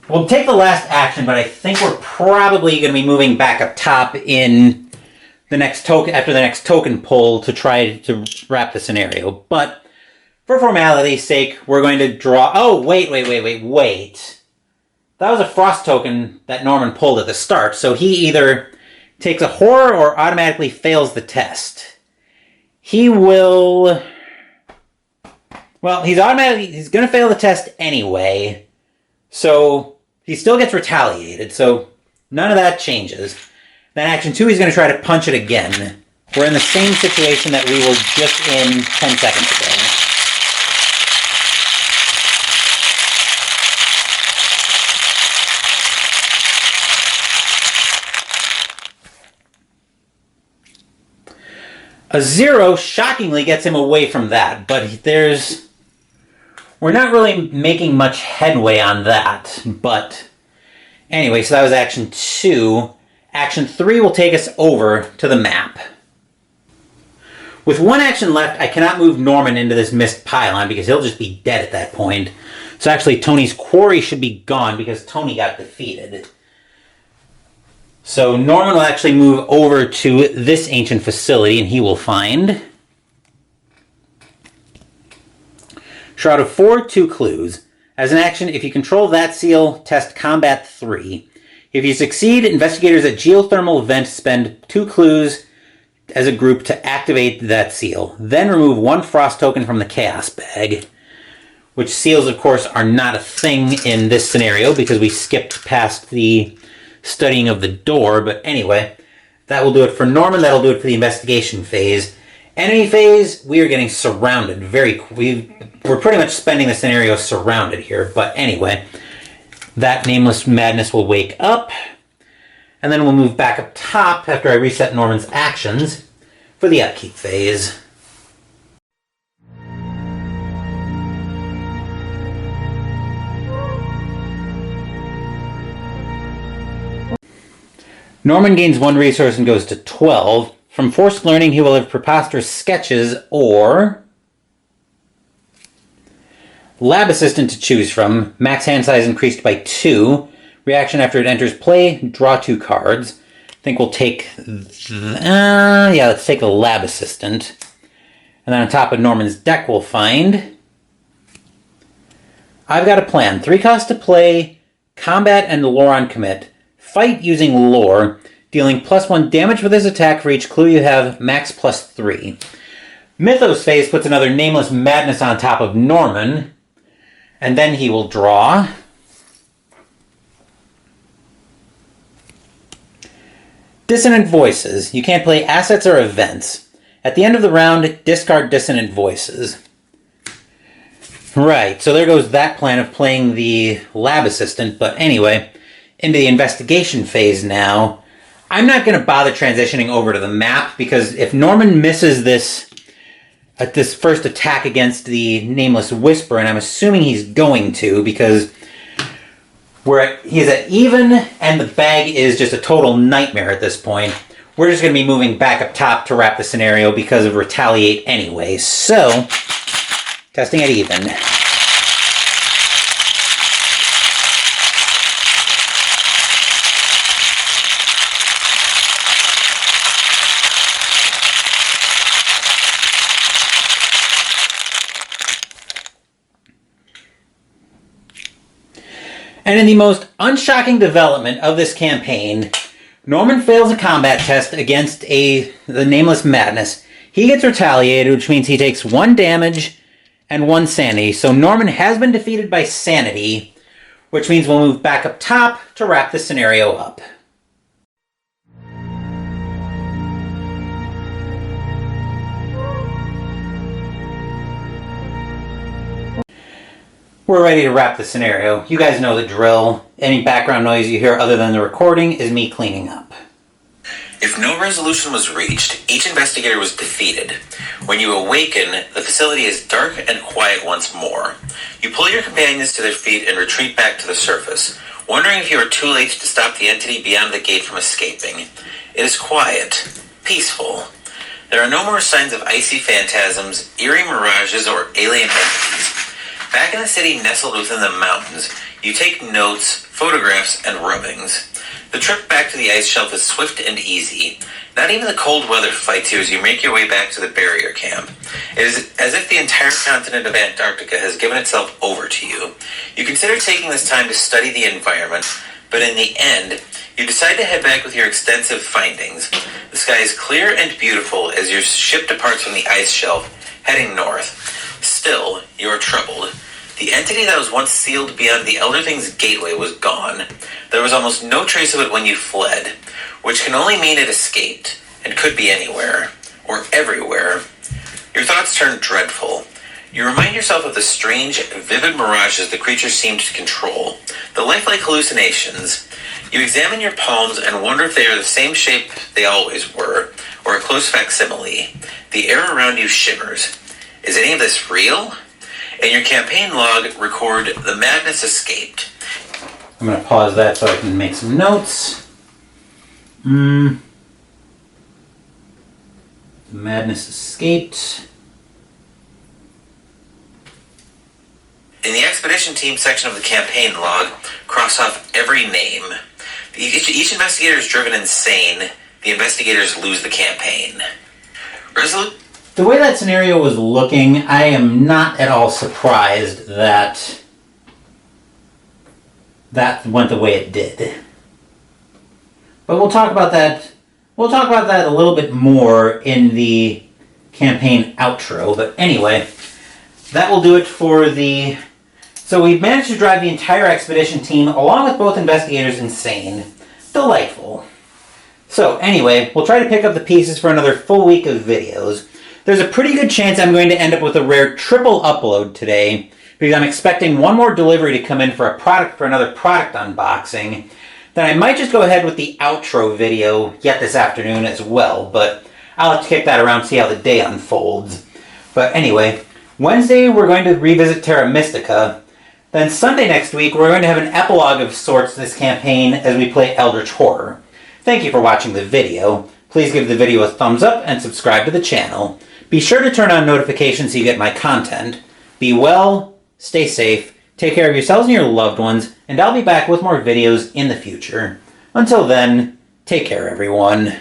We'll take the last action, but I think we're probably going to be moving back up top in the next token, after the next token pull, to try to wrap the scenario. But for formality's sake, we're going to draw... Oh, wait. That was a Frost token that Norman pulled at the start, so he either takes a horror or automatically fails the test. He will... Well, he's going to fail the test anyway, so he still gets retaliated, so none of that changes. Then action 2, he's going to try to punch it again. We're in the same situation that we were just in 10 seconds ago. A 0 shockingly gets him away from that, but we're not really making much headway on that. But anyway, so that was action 2. Action 3 will take us over to the map. With 1 action left, I cannot move Norman into this mist pylon because he'll just be dead at that point. So actually, Tony's quarry should be gone because Tony got defeated. So Norman will actually move over to this ancient facility, and he will find Shroud of 4, 2 clues. As an action, if you control that seal, test combat 3. If you succeed, investigators at Geothermal Vent spend 2 clues as a group to activate that seal. Then remove 1 Frost token from the Chaos bag. Which seals, of course, are not a thing in this scenario because we skipped past the studying of the door, but anyway, that will do it for Norman. That'll do it for the investigation phase. Enemy phase, we are getting surrounded. We're pretty much spending the scenario surrounded here, but anyway, that nameless madness will wake up, and then we'll move back up top after I reset Norman's actions for the upkeep phase. Norman gains 1 resource and goes to 12. From forced learning, he will have preposterous sketches or lab assistant to choose from. Max hand size increased by 2. Reaction after it enters play, draw 2 cards. I think we'll take... let's take the lab assistant. And then on top of Norman's deck, we'll find... I've got a plan. 3 costs to play, combat, and lore on commit. Fight using lore, dealing +1 damage with his attack for each clue you have, max +3. Mythos phase puts another nameless madness on top of Norman, and then he will draw Dissonant Voices. You can't play assets or events. At the end of the round, discard Dissonant Voices. Right, so there goes that plan of playing the lab assistant, but anyway, into the investigation phase now. I'm not going to bother transitioning over to the map, because if Norman misses this first attack against the Nameless Whisper, and I'm assuming he's going to, because he's at even, and the bag is just a total nightmare at this point, we're just going to be moving back up top to wrap the scenario because of Retaliate anyway. So, testing at even. And in the most unshocking development of this campaign, Norman fails a combat test against the Nameless Madness. He gets retaliated, which means he takes 1 damage and 1 sanity. So Norman has been defeated by sanity, which means we'll move back up top to wrap the scenario up. We're ready to wrap the scenario. You guys know the drill. Any background noise you hear other than the recording is me cleaning up. If no resolution was reached, each investigator was defeated. When you awaken, the facility is dark and quiet once more. You pull your companions to their feet and retreat back to the surface, wondering if you are too late to stop the entity beyond the gate from escaping. It is quiet, peaceful. There are no more signs of icy phantasms, eerie mirages, or alien entities. Back in the city nestled within the mountains, you take notes, photographs, and rubbings. The trip back to the ice shelf is swift and easy. Not even the cold weather fights you as you make your way back to the barrier camp. It is as if the entire continent of Antarctica has given itself over to you. You consider taking this time to study the environment, but in the end, you decide to head back with your extensive findings. The sky is clear and beautiful as your ship departs from the ice shelf, heading north. Still, you are troubled. The entity that was once sealed beyond the Elder Thing's gateway was gone. There was almost no trace of it when you fled, which can only mean it escaped, and could be anywhere, or everywhere. Your thoughts turn dreadful. You remind yourself of the strange, vivid mirages the creature seemed to control, the lifelike hallucinations. You examine your palms and wonder if they are the same shape they always were, or a close facsimile. The air around you shimmers. Is any of this real? In your campaign log, record, "The madness escaped." I'm going to pause that so I can make some notes. The madness escaped. In the expedition team section of the campaign log, cross off every name. Each investigator is driven insane. The investigators lose the campaign. The way that scenario was looking, I am not at all surprised that that went the way it did. But we'll talk about that. We'll talk about that a little bit more in the campaign outro. But anyway, that will do it for the... So we've managed to drive the entire expedition team, along with both investigators, insane. Delightful. So anyway, we'll try to pick up the pieces for another full week of videos. There's a pretty good chance I'm going to end up with a rare triple upload today, because I'm expecting one more delivery to come in for another product unboxing. Then I might just go ahead with the outro video yet this afternoon as well, but I'll have to kick that around, see how the day unfolds. But anyway, Wednesday we're going to revisit Terra Mystica. Then Sunday next week we're going to have an epilogue of sorts to this campaign as we play Eldritch Horror. Thank you for watching the video. Please give the video a thumbs up and subscribe to the channel. Be sure to turn on notifications so you get my content. Be well, stay safe, take care of yourselves and your loved ones, and I'll be back with more videos in the future. Until then, take care everyone.